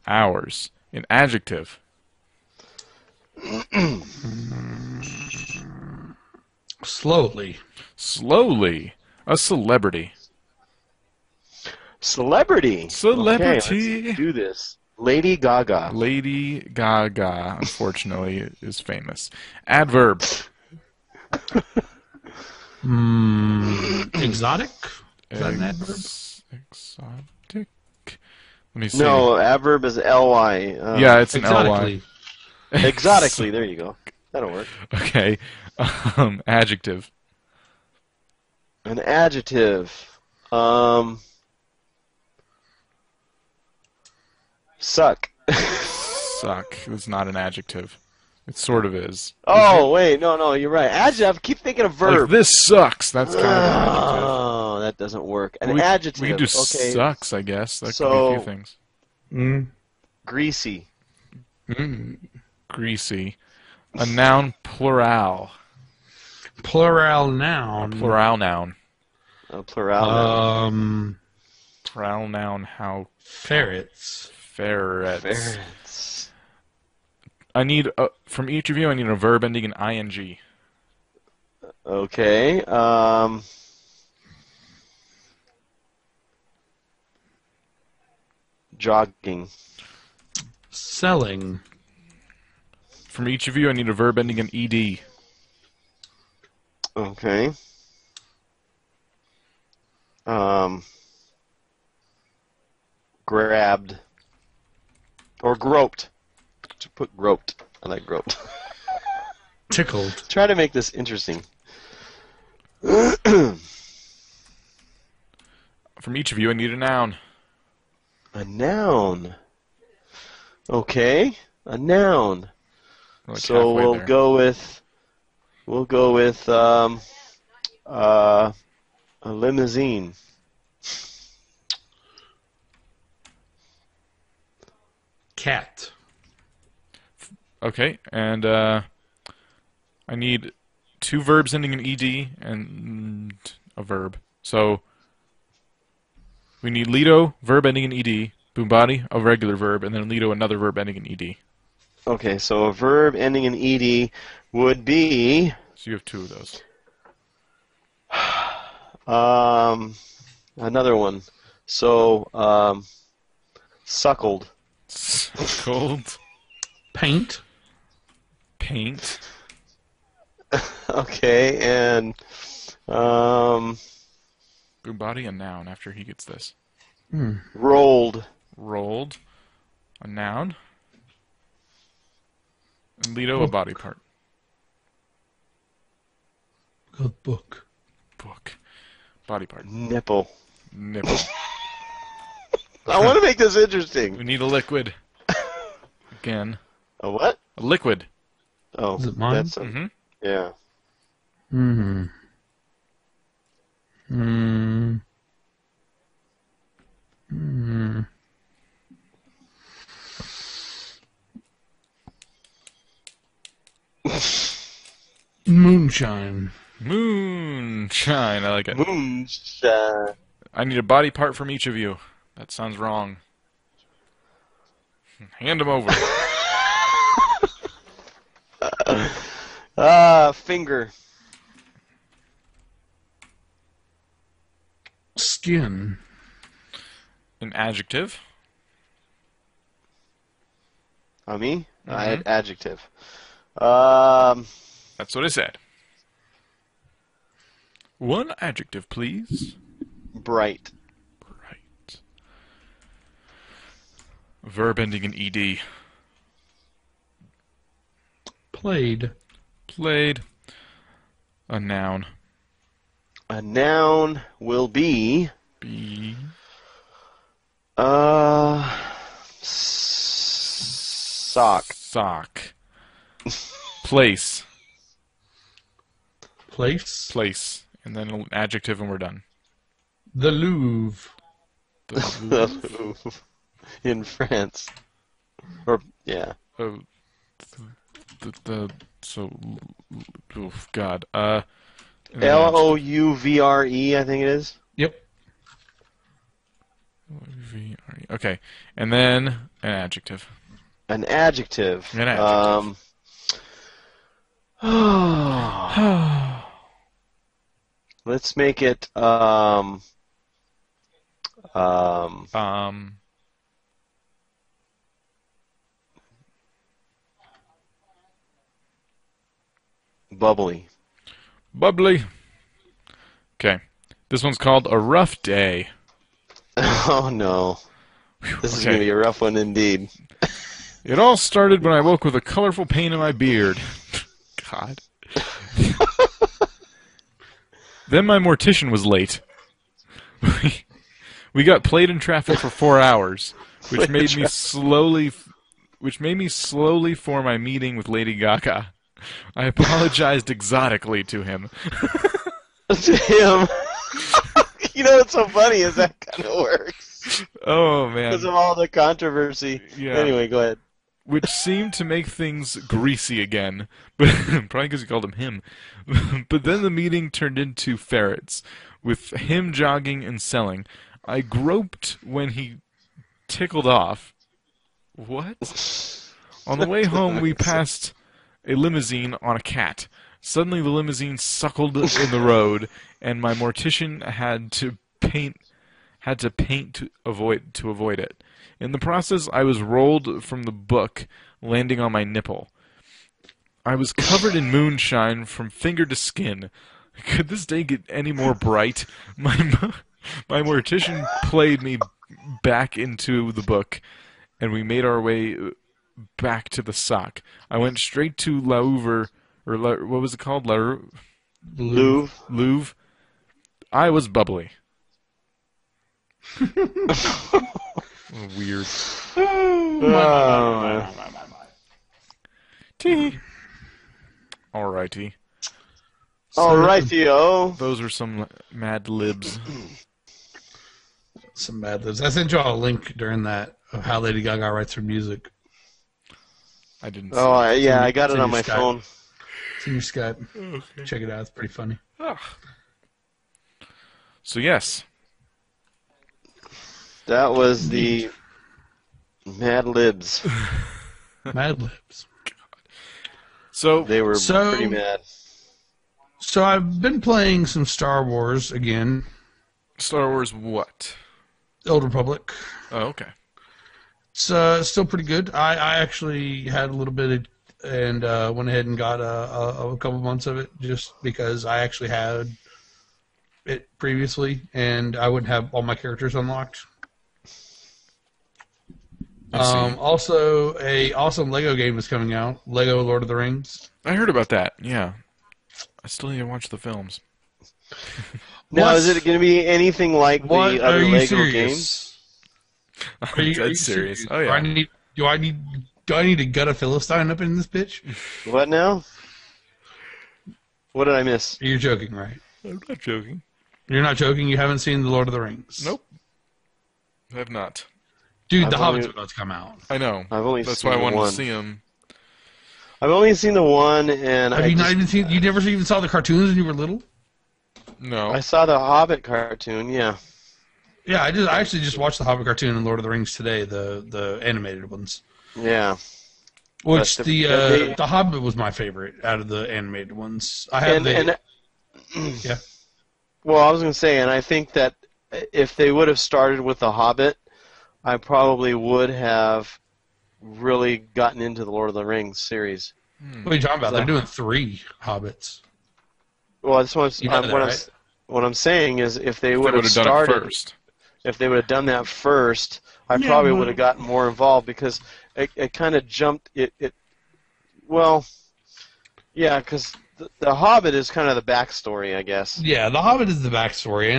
hours. An adjective. Slowly. Slowly. A celebrity. Celebrity. Celebrity. Okay, let's do this. Lady Gaga. Lady Gaga, unfortunately, is famous. Adverb. Exotic? Is that an adverb? Exotic. Let me see. No, adverb is ly. Yeah, it's an Exotically. ly. Exotically. There you go. That'll work. Okay. Adjective. An adjective. Suck. Suck. It's not an adjective. It sort of is. Oh, wait. No, you're right. Adjective. Keep thinking of verb. Like, this sucks. That's kind of an adjective. Oh, that doesn't work. An we, adjective. We can do okay. sucks, I guess. That could be a few things. Greasy. Greasy. A noun, plural. Plural noun. A plural noun. A plural noun. Plural noun, how? Ferrets. Ferrets. I need, from each of you, I need a verb ending in ing. Okay. Jogging. Selling. From each of you, I need a verb ending in ed. Okay. Grabbed. Or groped. To put groped. I like groped. Tickled. Try to make this interesting. From each of you, I need a noun. A noun. Okay. A noun. Like So halfway we'll there. go with a limousine. Cat. Okay, and I need two verbs ending in ed and a verb. So we need Lido, verb ending in ed, Boombody, a regular verb, and then Lido, another verb ending in ed. Okay, so a verb ending in ed would be So you have two of those. another one. So suckled. Cold. Paint. Paint. Okay, and Boombody, a noun after he gets this. rolled. Rolled, a noun. And Lido, a body part. A book. Book. Body part. Nipple. Nipple. I want to make this interesting. We need a liquid. Again. A what? A liquid. Oh, Is it mine? that's yeah. Moonshine. Moonshine. I like it. Moonshine. I need a body part from each of you. That sounds wrong. Hand them over. Finger. Skin. An adjective. Me? I had Mm-hmm. adjective. That's what I said. One adjective, please. Bright. Right. Verb ending in ed. Played. Played. A noun. A noun will be Be. sock. Sock. Place. Place. Place. And then an adjective and we're done. The Louvre. The In France. Or yeah. oh, so oof, God. Louvre, I think it is. Yep. Okay, and then an adjective. An adjective. An adjective. Let's make it Um, Bubbly. Bubbly. Okay. This one's called A Rough Day. Oh no. This is going to be a rough one indeed. It all started when I woke with a colorful pain in my beard. God. Then my mortician was late. We got played in traffic for 4 hours, which made me slowly for my meeting with Lady Gaga. I apologized exotically to him. To him. You know what's so funny is that kind of works. Oh, man. Because of all the controversy. Yeah. Anyway, go ahead. Which seemed to make things greasy again. But probably because he called him. But then the meeting turned into ferrets, with him jogging and selling. I groped when he tickled off. What? On the way home, we passed a limousine on a cat. Suddenly, the limousine suckled in the road, and my mortician had to paint to avoid it. In the process, I was rolled from the book, landing on my nipple. I was covered in moonshine from finger to skin. Could this day get any more bright? My mortician played me back into the book, and we made our way back to the sock. I went straight to Louvre, or what was it called? Louvre. I was bubbly. Weird. Tee. Alrighty. Alrighty-o. Those are some Mad Libs. Some Mad Libs. I sent you all a link during that of how Lady Gaga writes her music. I didn't see it. Yeah, I got it on my Skype. phone. It's in your Skype. Okay. Check it out. It's pretty funny. So, yes. That was the Mad Libs. Mad Libs. So They were pretty mad. So I've been playing some Star Wars again. Star Wars what? Old Republic. Oh, okay. It's still pretty good. I actually had a little bit of, and went ahead and got a couple months of it just because I actually had it previously, and I wouldn't have all my characters unlocked. Also, a awesome Lego game is coming out, Lego Lord of the Rings. I heard about that, yeah. I still need to watch the films. Now, is it going to be anything like the other Lego games? Are you dead serious? Oh, yeah. Do I need to gut a Philistine up in this bitch? What now? What did I miss? You're joking, right? I'm not joking. You're not joking? You haven't seen The Lord of the Rings? Nope. I have not. Dude, The Hobbit's about to come out. I know. That's seen why I wanted one. to see them. I've only seen the one, and Have you not even seen? You never even saw the cartoons when you were little? No. I saw the Hobbit cartoon. Yeah. Yeah, I actually just watched the Hobbit cartoon and Lord of the Rings today, the animated ones. Yeah. Which the Hobbit was my favorite out of the animated ones. I have yeah. Well, I was going to say, and I think that if they would have started with the Hobbit, I probably would have really gotten into the Lord of the Rings series. What are you talking about? They're doing 3 Hobbits. Well, that's what I'm saying is if they would have started done it first. If they would have done that first, I probably would have gotten more involved because it kind of jumped because the Hobbit is kind of the backstory, I guess. Yeah, the Hobbit is the backstory,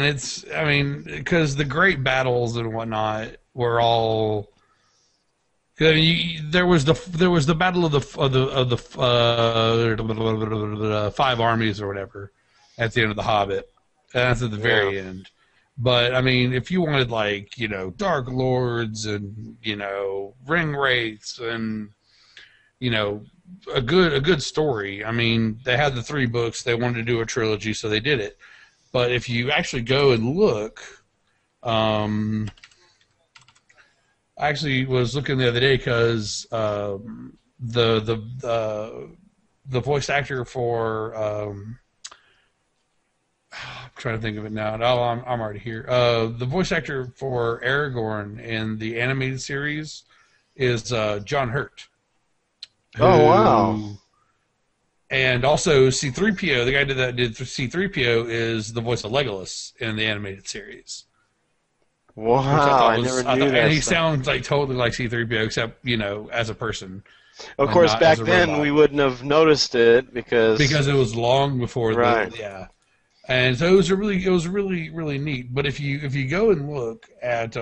and because the great battles and whatnot were all. I mean, there was the battle of the 5 armies or whatever at the end of the Hobbit, and that's at the very end. But I mean, if you wanted Dark Lords and ring wraiths and a good story, I mean, they had the 3 books. They wanted to do a trilogy, so they did it. But if you actually go and look, I actually was looking the other day because the voice actor for I'm trying to think of it now. Oh, I'm already here. The voice actor for Aragorn in the animated series is John Hurt. Oh, wow. And also C-3PO, the guy that did C-3PO, is the voice of Legolas in the animated series. Wow, I never knew that. And he sounds like totally like C-3PO, except, as a person. Of course, back then we wouldn't have noticed it because it was long before right. And so it was really neat. But if you go and look at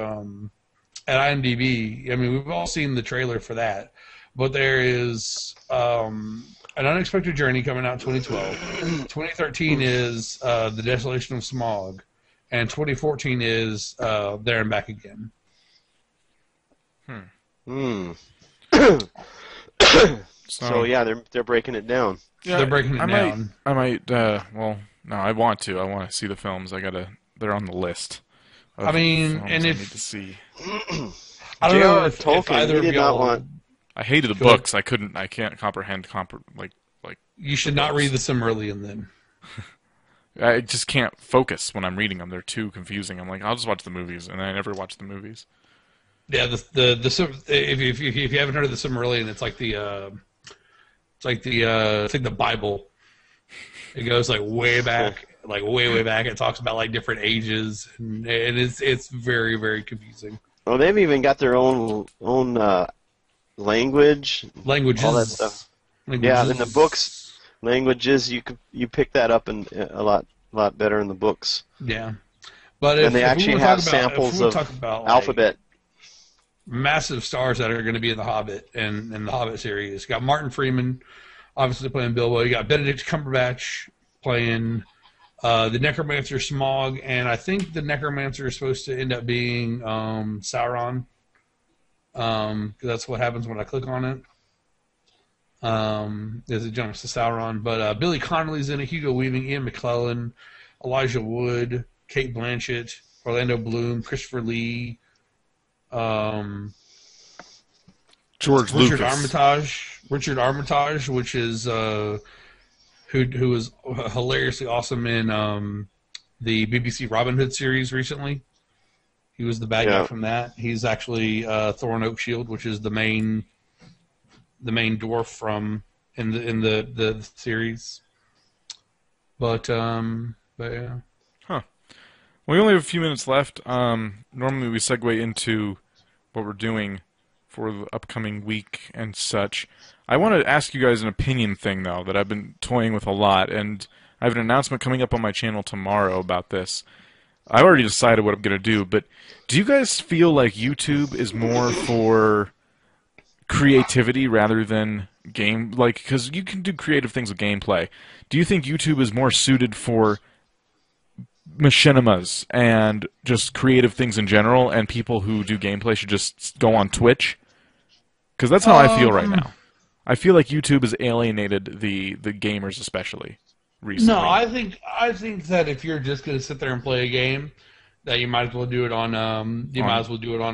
IMDb, I mean, we've all seen the trailer for that. But there is An Unexpected Journey coming out in 2012. 2013 is The Desolation of Smaug. And 2014 is There and Back Again. So yeah, they're breaking it down. Yeah, they're breaking it down. I might. Well, no, I want to. I want to see the films. They're on the list. I mean, and if I need to see. I don't know if either of y'all. I hated the books. I can't comprehend. You should not read the Silmarillion then. I just can't focus when I'm reading them. They're too confusing. I'm like, I'll just watch the movies, and I never watch the movies. Yeah, if you haven't heard of the Silmarillion, it's like the Bible. It goes like way back, way back. It talks about like different ages, and it's very, very confusing. Oh, they've even got their own languages, all that stuff. Yeah, in the books. Languages, you pick that up a lot better in the books. Yeah, but and they actually have samples of alphabet. Massive stars that are going to be in the Hobbit and in the Hobbit series. You got Martin Freeman, obviously playing Bilbo. You got Benedict Cumberbatch playing the Necromancer Smaug, and I think the Necromancer is supposed to end up being Sauron. Because that's what happens when I click on it. As it jumps to Sauron. But Billy Connolly's in it, Hugo Weaving, Ian McKellen, Elijah Wood, Kate Blanchett, Orlando Bloom, Christopher Lee, Richard Armitage, which is who was hilariously awesome in the BBC Robin Hood series recently. He was the bad guy from that. He's actually Thorin Oakeshield, which is the main dwarf from in the series. But yeah. Huh. We only have a few minutes left. Normally we segue into what we're doing for the upcoming week and such. I want to ask you guys an opinion thing, though, that I've been toying with a lot, and I have an announcement coming up on my channel tomorrow about this. I've already decided what I'm going to do, but do you guys feel like YouTube is more for creativity rather than game? Like, because you can do creative things with gameplay. Do you think YouTube is more suited for machinimas and just creative things in general, and people who do gameplay should just go on Twitch? Because that's how I feel right now. I feel like YouTube has alienated the gamers, especially recently. No, I think that if you're just going to sit there and play a game, that you might as well do it on a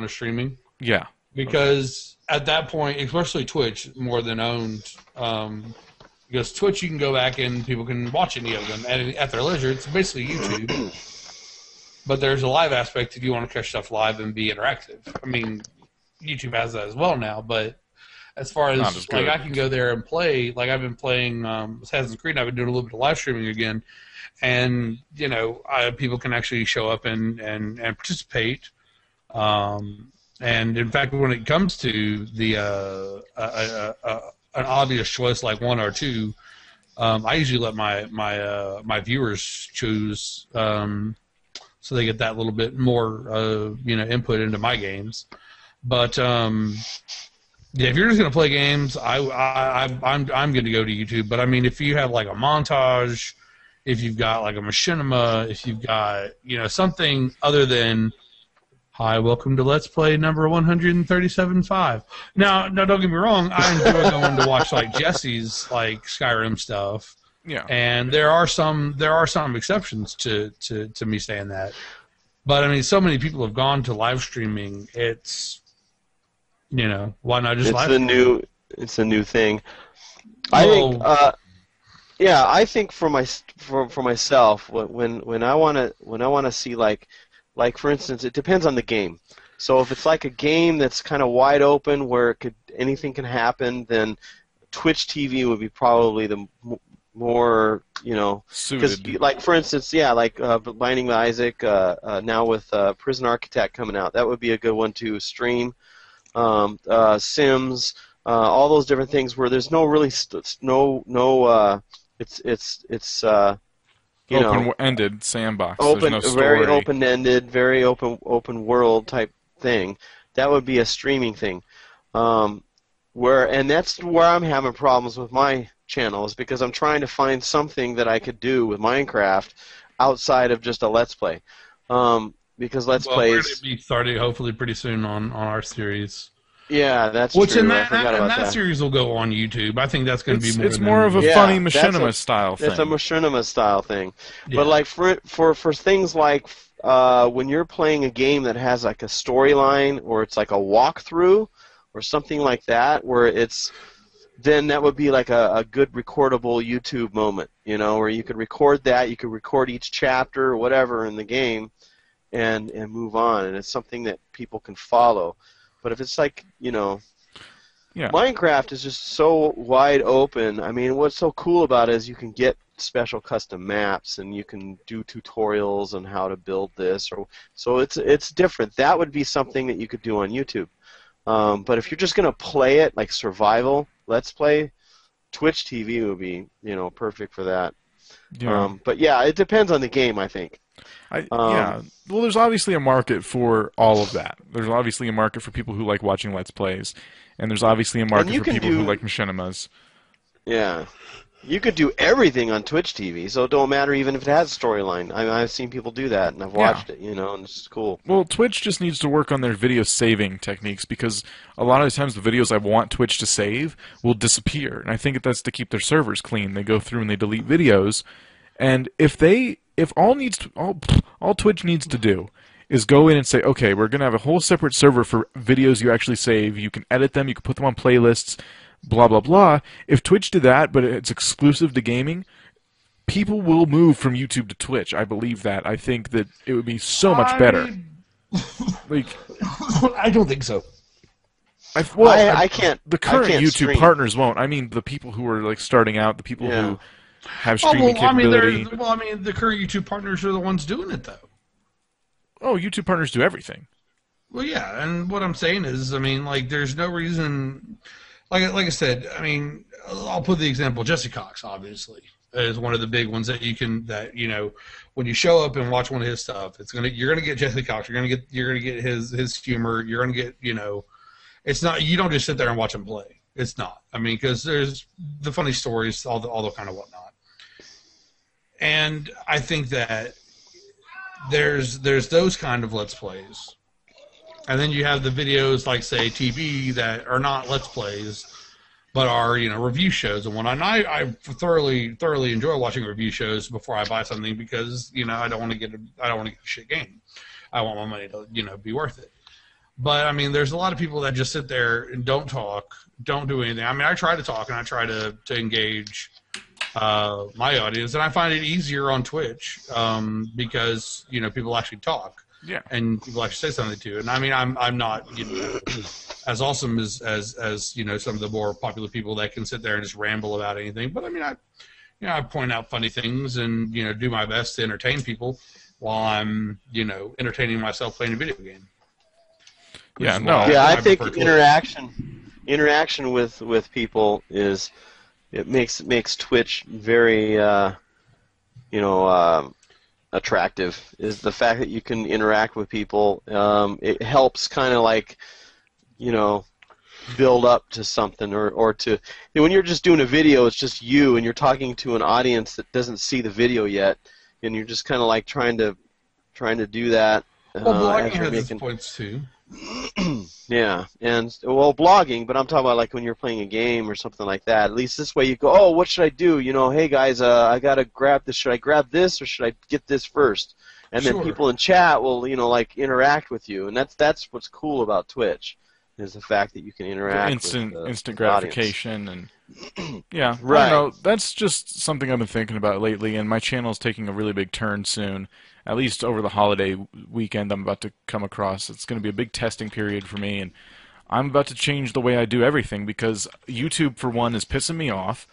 streaming. Yeah, because at that point, especially Twitch, more than owned. Because Twitch, you can go back and people can watch any of them at their leisure. It's basically YouTube. But there's a live aspect if you want to catch stuff live and be interactive. I mean, YouTube has that as well now, but as far as like I can go there and play, like I've been playing Assassin's Creed, I've been doing a little bit of live streaming again, and people can actually show up and participate. And in fact, when it comes to the an obvious choice like one or two, I usually let my viewers choose, so they get that little bit more input into my games. But yeah, if you're just gonna play games, I'm going to go to YouTube. But I mean, if you have like a montage, if you've got like a machinima, if you've got something other than hi, welcome to Let's Play number 137.5. Now, don't get me wrong, I enjoy going to watch like Jesse's like Skyrim stuff. Yeah. And there are some exceptions to me saying that. But I mean, so many people have gone to live streaming. It's why not just live stream? It's a new thing. I think Yeah, I think for myself, when I wanna see like for instance, it depends on the game. So if it's like a game that's kind of wide open where anything can happen, then Twitch TV would be probably the more, because Suited. like for instance, yeah, like Binding of Isaac, now with Prison Architect coming out, that would be a good one to stream. Sims, all those different things where there's no really it's Open-ended sandbox. There's open, no story. very open-ended, very open world type thing. That would be a streaming thing. And that's where I'm having problems with my channel, is because I'm trying to find something that I could do with Minecraft outside of just a Let's Play. Because Let's Plays. We're going to be starting hopefully pretty soon on our series. Yeah, that's Which true. in I forgot about that series will go on YouTube. I think that's going to be more. It's more of a funny machinima style thing. It's a machinima style thing. Yeah. But like for things like when you're playing a game that has like a storyline, or it's like a walkthrough or something like that, then that would be like a good recordable YouTube moment, where you could record that, you could record each chapter or whatever in the game, and move on, and it's something that people can follow. But if it's like, Minecraft is just so wide open. I mean, what's so cool about it is you can get special custom maps, and you can do tutorials on how to build this. So it's different. That would be something that you could do on YouTube. But if you're just going to play it like survival, Let's Play, Twitch TV would be, perfect for that. Yeah. But yeah, it depends on the game, I think. Yeah. Well, there's obviously a market for all of that. There's obviously a market for people who like watching Let's Plays, and there's obviously a market for people who like machinimas. Yeah. You could do everything on Twitch TV, so it don't matter even if it has a storyline. I've seen people do that, and I've watched it, and it's cool. Well, Twitch just needs to work on their video saving techniques, because a lot of the times the videos I want Twitch to save will disappear, and I think that's to keep their servers clean. They go through and they delete videos, and if all Twitch needs to do is go in and say, okay, we're going to have a whole separate server for videos you actually save. You can edit them, you can put them on playlists, blah, blah, blah. If Twitch did that, but it's exclusive to gaming, people will move from YouTube to Twitch. I believe that. I think that it would be so much better. I don't think so. I can't. The current YouTube stream. partners won't. I mean, the people who are starting out, the people who have streaming capability. The current YouTube partners are the ones doing it, though. Oh, YouTube partners do everything. Well, yeah, and what I'm saying is, there's no reason. Like I said, I'll put the example. Jesse Cox, obviously, is one of the big ones that when you show up and watch one of his stuff, you're gonna get Jesse Cox. You're gonna get his humor. You're gonna get it's not, you don't just sit there and watch him play. It's not. Because there's the funny stories, all the kind of whatnot. And I think that there's those kind of Let's Plays. And then you have the videos like, say, TV that are not Let's Plays, but are, review shows and whatnot. And I thoroughly enjoy watching review shows before I buy something, because, I don't want to get a shit game. I want my money to, be worth it. But, there's a lot of people that just sit there and don't talk, don't do anything. I try to talk and I try to engage my audience, and I find it easier on Twitch because, people actually talk. Yeah. And people actually say something to you. And I'm not as awesome as some of the more popular people that can sit there and just ramble about anything. But I point out funny things and do my best to entertain people while I'm entertaining myself playing a video game. Yeah, I think interaction with people makes Twitch very attractive. Is the fact that you can interact with people. It helps kind of build up to something, or to when you're just doing a video, it's just you and you're talking to an audience that doesn't see the video yet, and you're just kind of trying to do that. Well, blogging has its points too. Yeah, and blogging, but I'm talking about when you're playing a game or something like that. At least this way you go, oh, what should I do? Hey guys, I gotta grab this. Should I grab this or should I get this first? And then people in chat will, interact with you, and that's what's cool about Twitch, is the fact that you can interact instant with gratification audience. Yeah, Right. I don't know. That's just something I've been thinking about lately, and my channel is taking a really big turn soon. At least over the holiday weekend, I'm about to come across. It's going to be a big testing period for me, and I'm about to change the way I do everything because YouTube, for one, is pissing me off,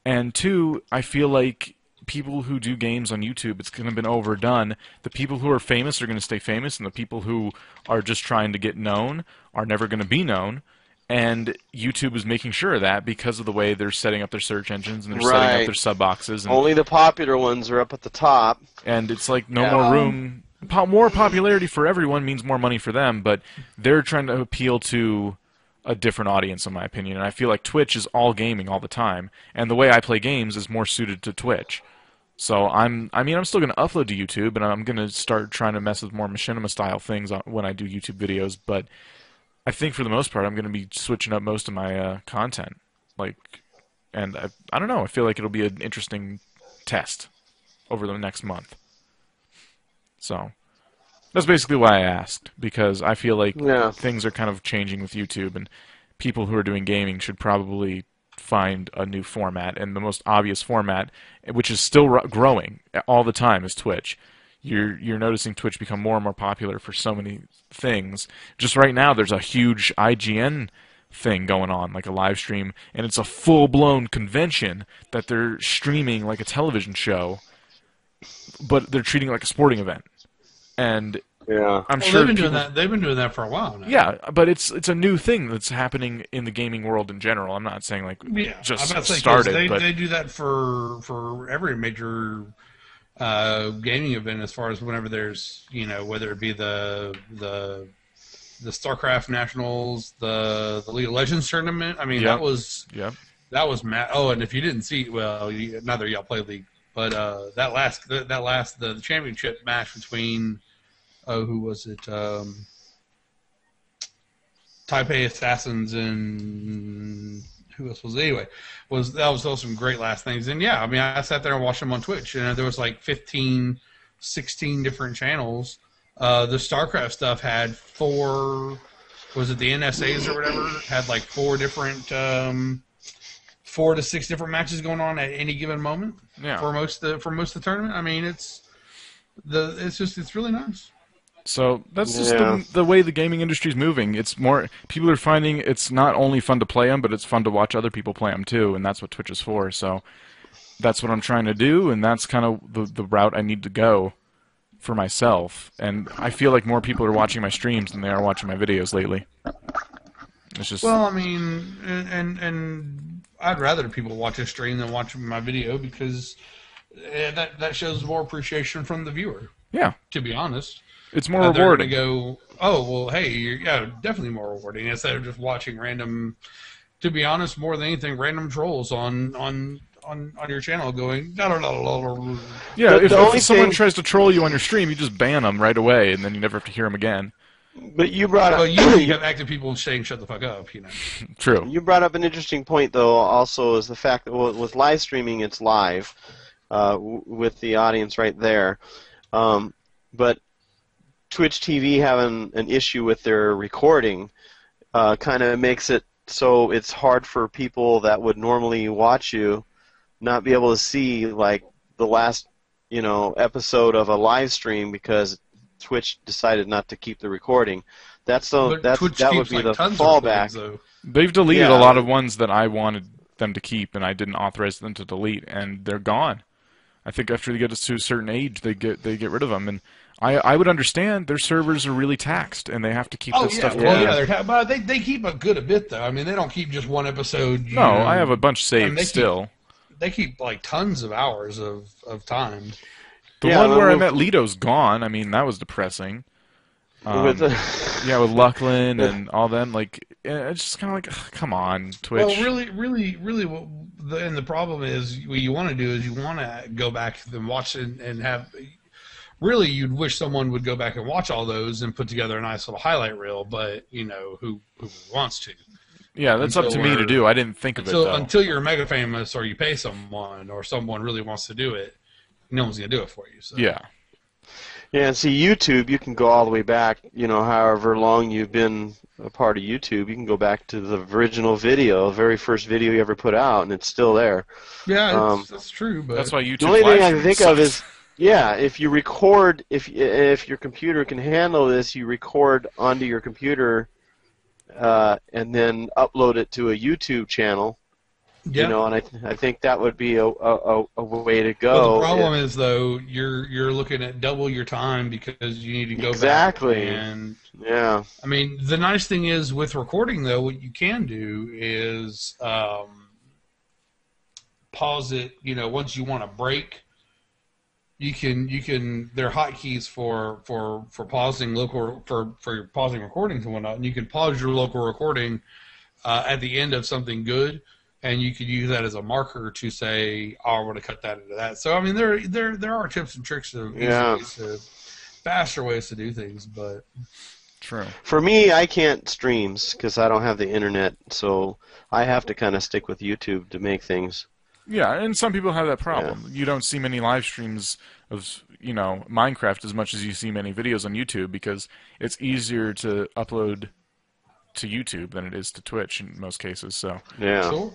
and two, I feel like people who do games on YouTube, it's kind of been overdone. The people who are famous are going to stay famous, and the people who are just trying to get known are never going to be known. And YouTube is making sure of that because of the way they're setting up their search engines and they're setting up Right. their sub boxes. And, Only the popular ones are up at the top. and it's like no Yeah. more room. More popularity for everyone means more money for them, but they're trying to appeal to a different audience, in my opinion. And I feel like Twitch is all gaming all the time, and the way I play games is more suited to Twitch. So I'm still going to upload to YouTube, and I'm going to start trying to mess with more machinima style things when I do YouTube videos. But I think for the most part, I'm going to be switching up most of my content. And I don't know. I feel like it'll be an interesting test over the next month. So that's basically why I asked, because I feel like Yeah. things are kind of changing with YouTube, and people who are doing gaming should probably find a new format. And the most obvious format, which is still growing all the time, is Twitch. You're noticing Twitch become more and more popular for so many things. Just right now, there's a huge IGN thing going on, like a live stream, and it's a full-blown convention that they're streaming like a television show, but they're treating it like a sporting event. And Yeah. I'm Well, sure they've been doing people- that. They've been doing that for a while now. Yeah, but it's a new thing that's happening in the gaming world in general. I'm not saying like Yeah, just I'm about to say, 'cause started, but they do that for every major gaming event, as far as whenever there's, whether it be the StarCraft Nationals, the League of Legends tournament. I mean, Yep. yeah. that was Oh, and if you didn't see, well, neither of y'all play League, but the championship match between who was it? Taipei Assassins and who else was it? Anyway, that was some great last things. And yeah, I mean, I sat there and watched them on Twitch, and there was like 15, 16 different channels. The StarCraft stuff had was it the NSAs or whatever? Had like 4 to 6 different matches going on at any given moment. Yeah. For most of the tournament. I mean, it's really nice. So that's just Yeah. the way the gaming industry is moving. It's more people are finding it's not only fun to play them, but it's fun to watch other people play them too, and that's what Twitch is for. So that's what I'm trying to do, and that's kind of the route I need to go for myself. And I feel like more people are watching my streams than they are watching my videos lately. It's just Well, I mean, and I'd rather people watch a stream than watch my video, because that shows more appreciation from the viewer. yeah, To be honest, it's more they're rewarding. gonna go, oh well, hey, yeah, definitely more rewarding, instead of just watching random. To be honest, more than anything, random trolls on your channel going. Yeah, The if only someone thing- tries to troll you on your stream, you just ban them right away, and then you never have to hear them again. But you brought up Well, you have active people saying "shut the fuck up," True. You brought up an interesting point, though. Also, is the fact that with live streaming, it's live with the audience right there. But Twitch TV having an issue with their recording kind of makes it so it's hard for people that would normally watch you not be able to see like the last episode of a live stream because Twitch decided not to keep the recording. That would be the fallback. They've deleted Yeah. a lot of ones that I wanted them to keep, and I didn't authorize them to delete, and they're gone. I think after they get to a certain age, they get rid of them, and I would understand their servers are really taxed, and they have to keep Oh this yeah, stuff well going. yeah, but they keep a good bit though. I mean, they don't keep just one episode. No, I have a bunch saved they still. They keep like tons of hours of time. The Yeah, one where I with- met Lito's gone. I mean, that was depressing. With the- Yeah, with Lucklin and all them. Like, it's just kind of like, ugh, come on, Twitch. Well, really, what the problem is, what you want to do is you want to go back and watch and have. Really, you'd wish someone would go back and watch all those and put together a nice little highlight reel, but who wants to? Yeah, that's up to until me to we're- do. I didn't think of it though. Until you're mega famous or you pay someone or someone really wants to do it, no one's gonna do it for you. So. Yeah. Yeah, and see, YouTube, you can go all the way back, however long you've been a part of YouTube, you can go back to the original video, the very first video you ever put out, and it's still there. Yeah, that's true. But That's why YouTube. The only thing I can think of sucks. is, yeah, if you record, if your computer can handle this, you record onto your computer, and then upload it to a YouTube channel. yeah. And I think that would be a way to go. Well, the problem is though you're looking at double your time because you need to go Exactly. back and Yeah. I mean the nice thing is with recording though what you can do is pause it. Once you want to break, you can there are hotkeys for pausing for pausing recordings and whatnot, and you can pause your local recording at the end of something good. And you could use that as a marker to say, "Oh, I want to cut that into that." So, I mean, there are tips and tricks of faster ways to do things, but True. For me, I can't streams because I don't have the internet, so I have to kind of stick with YouTube to make things. Yeah, and some people have that problem. You don't see many live streams of Minecraft as much as you see many videos on YouTube because it's easier to upload to YouTube than it is to Twitch in most cases. So Yeah. sure.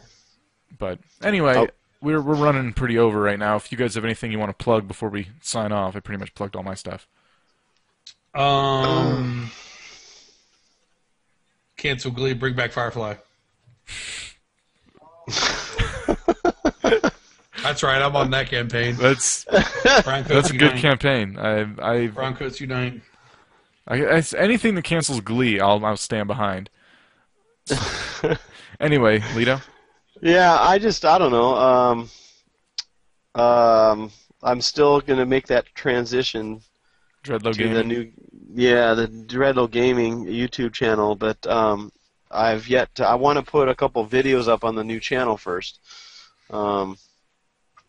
But anyway, we're running pretty over right now. If you guys have anything you want to plug before we sign off, I pretty much plugged all my stuff. Cancel Glee, bring back Firefly. That's right, I'm on that campaign. That's Broncos a good Unite. campaign. Broncos Unite. Anything that cancels Glee, I'll stand behind. Anyway, Lito. Yeah, I don't know. I'm still gonna make that transition Dreadlow to Gaming. the Dreadlow Gaming YouTube channel, but I want to put a couple videos up on the new channel first.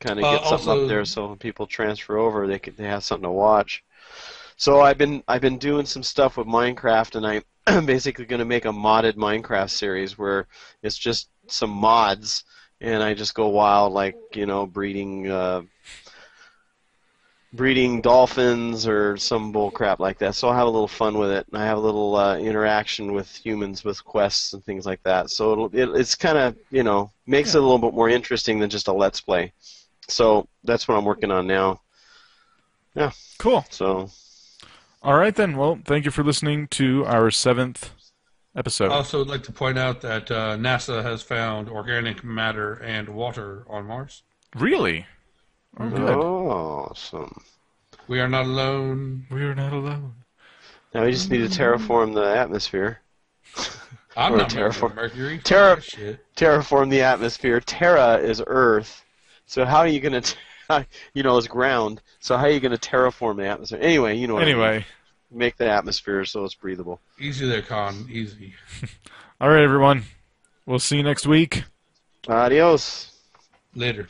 Kind of get something also, up there so when people transfer over, they have something to watch. So I've been doing some stuff with Minecraft, and I'm basically going to make a modded Minecraft series where it's just some mods, and I just go wild, like breeding dolphins or some bull crap like that. So I'll have a little fun with it, and I have a little interaction with humans with quests and things like that. So it's kind of makes it a little bit more interesting than just a let's play. So that's what I'm working on now. Yeah. Cool. So. All right, then. Well, thank you for listening to our 7th episode. I also would like to point out that NASA has found organic matter and water on Mars. Really? Oh, good. Awesome. We are not alone. We are not alone. Now we just need to terraform the atmosphere. I'm Or not terraform- Mercury. Terra- Terraform the atmosphere. Terra is Earth. So how are you going to, it's ground. So how are you going to terraform the atmosphere? Anyway, what I mean. Make the atmosphere so it's breathable. Easy there, Con. Easy. All right, everyone. We'll see you next week. Adios. Later.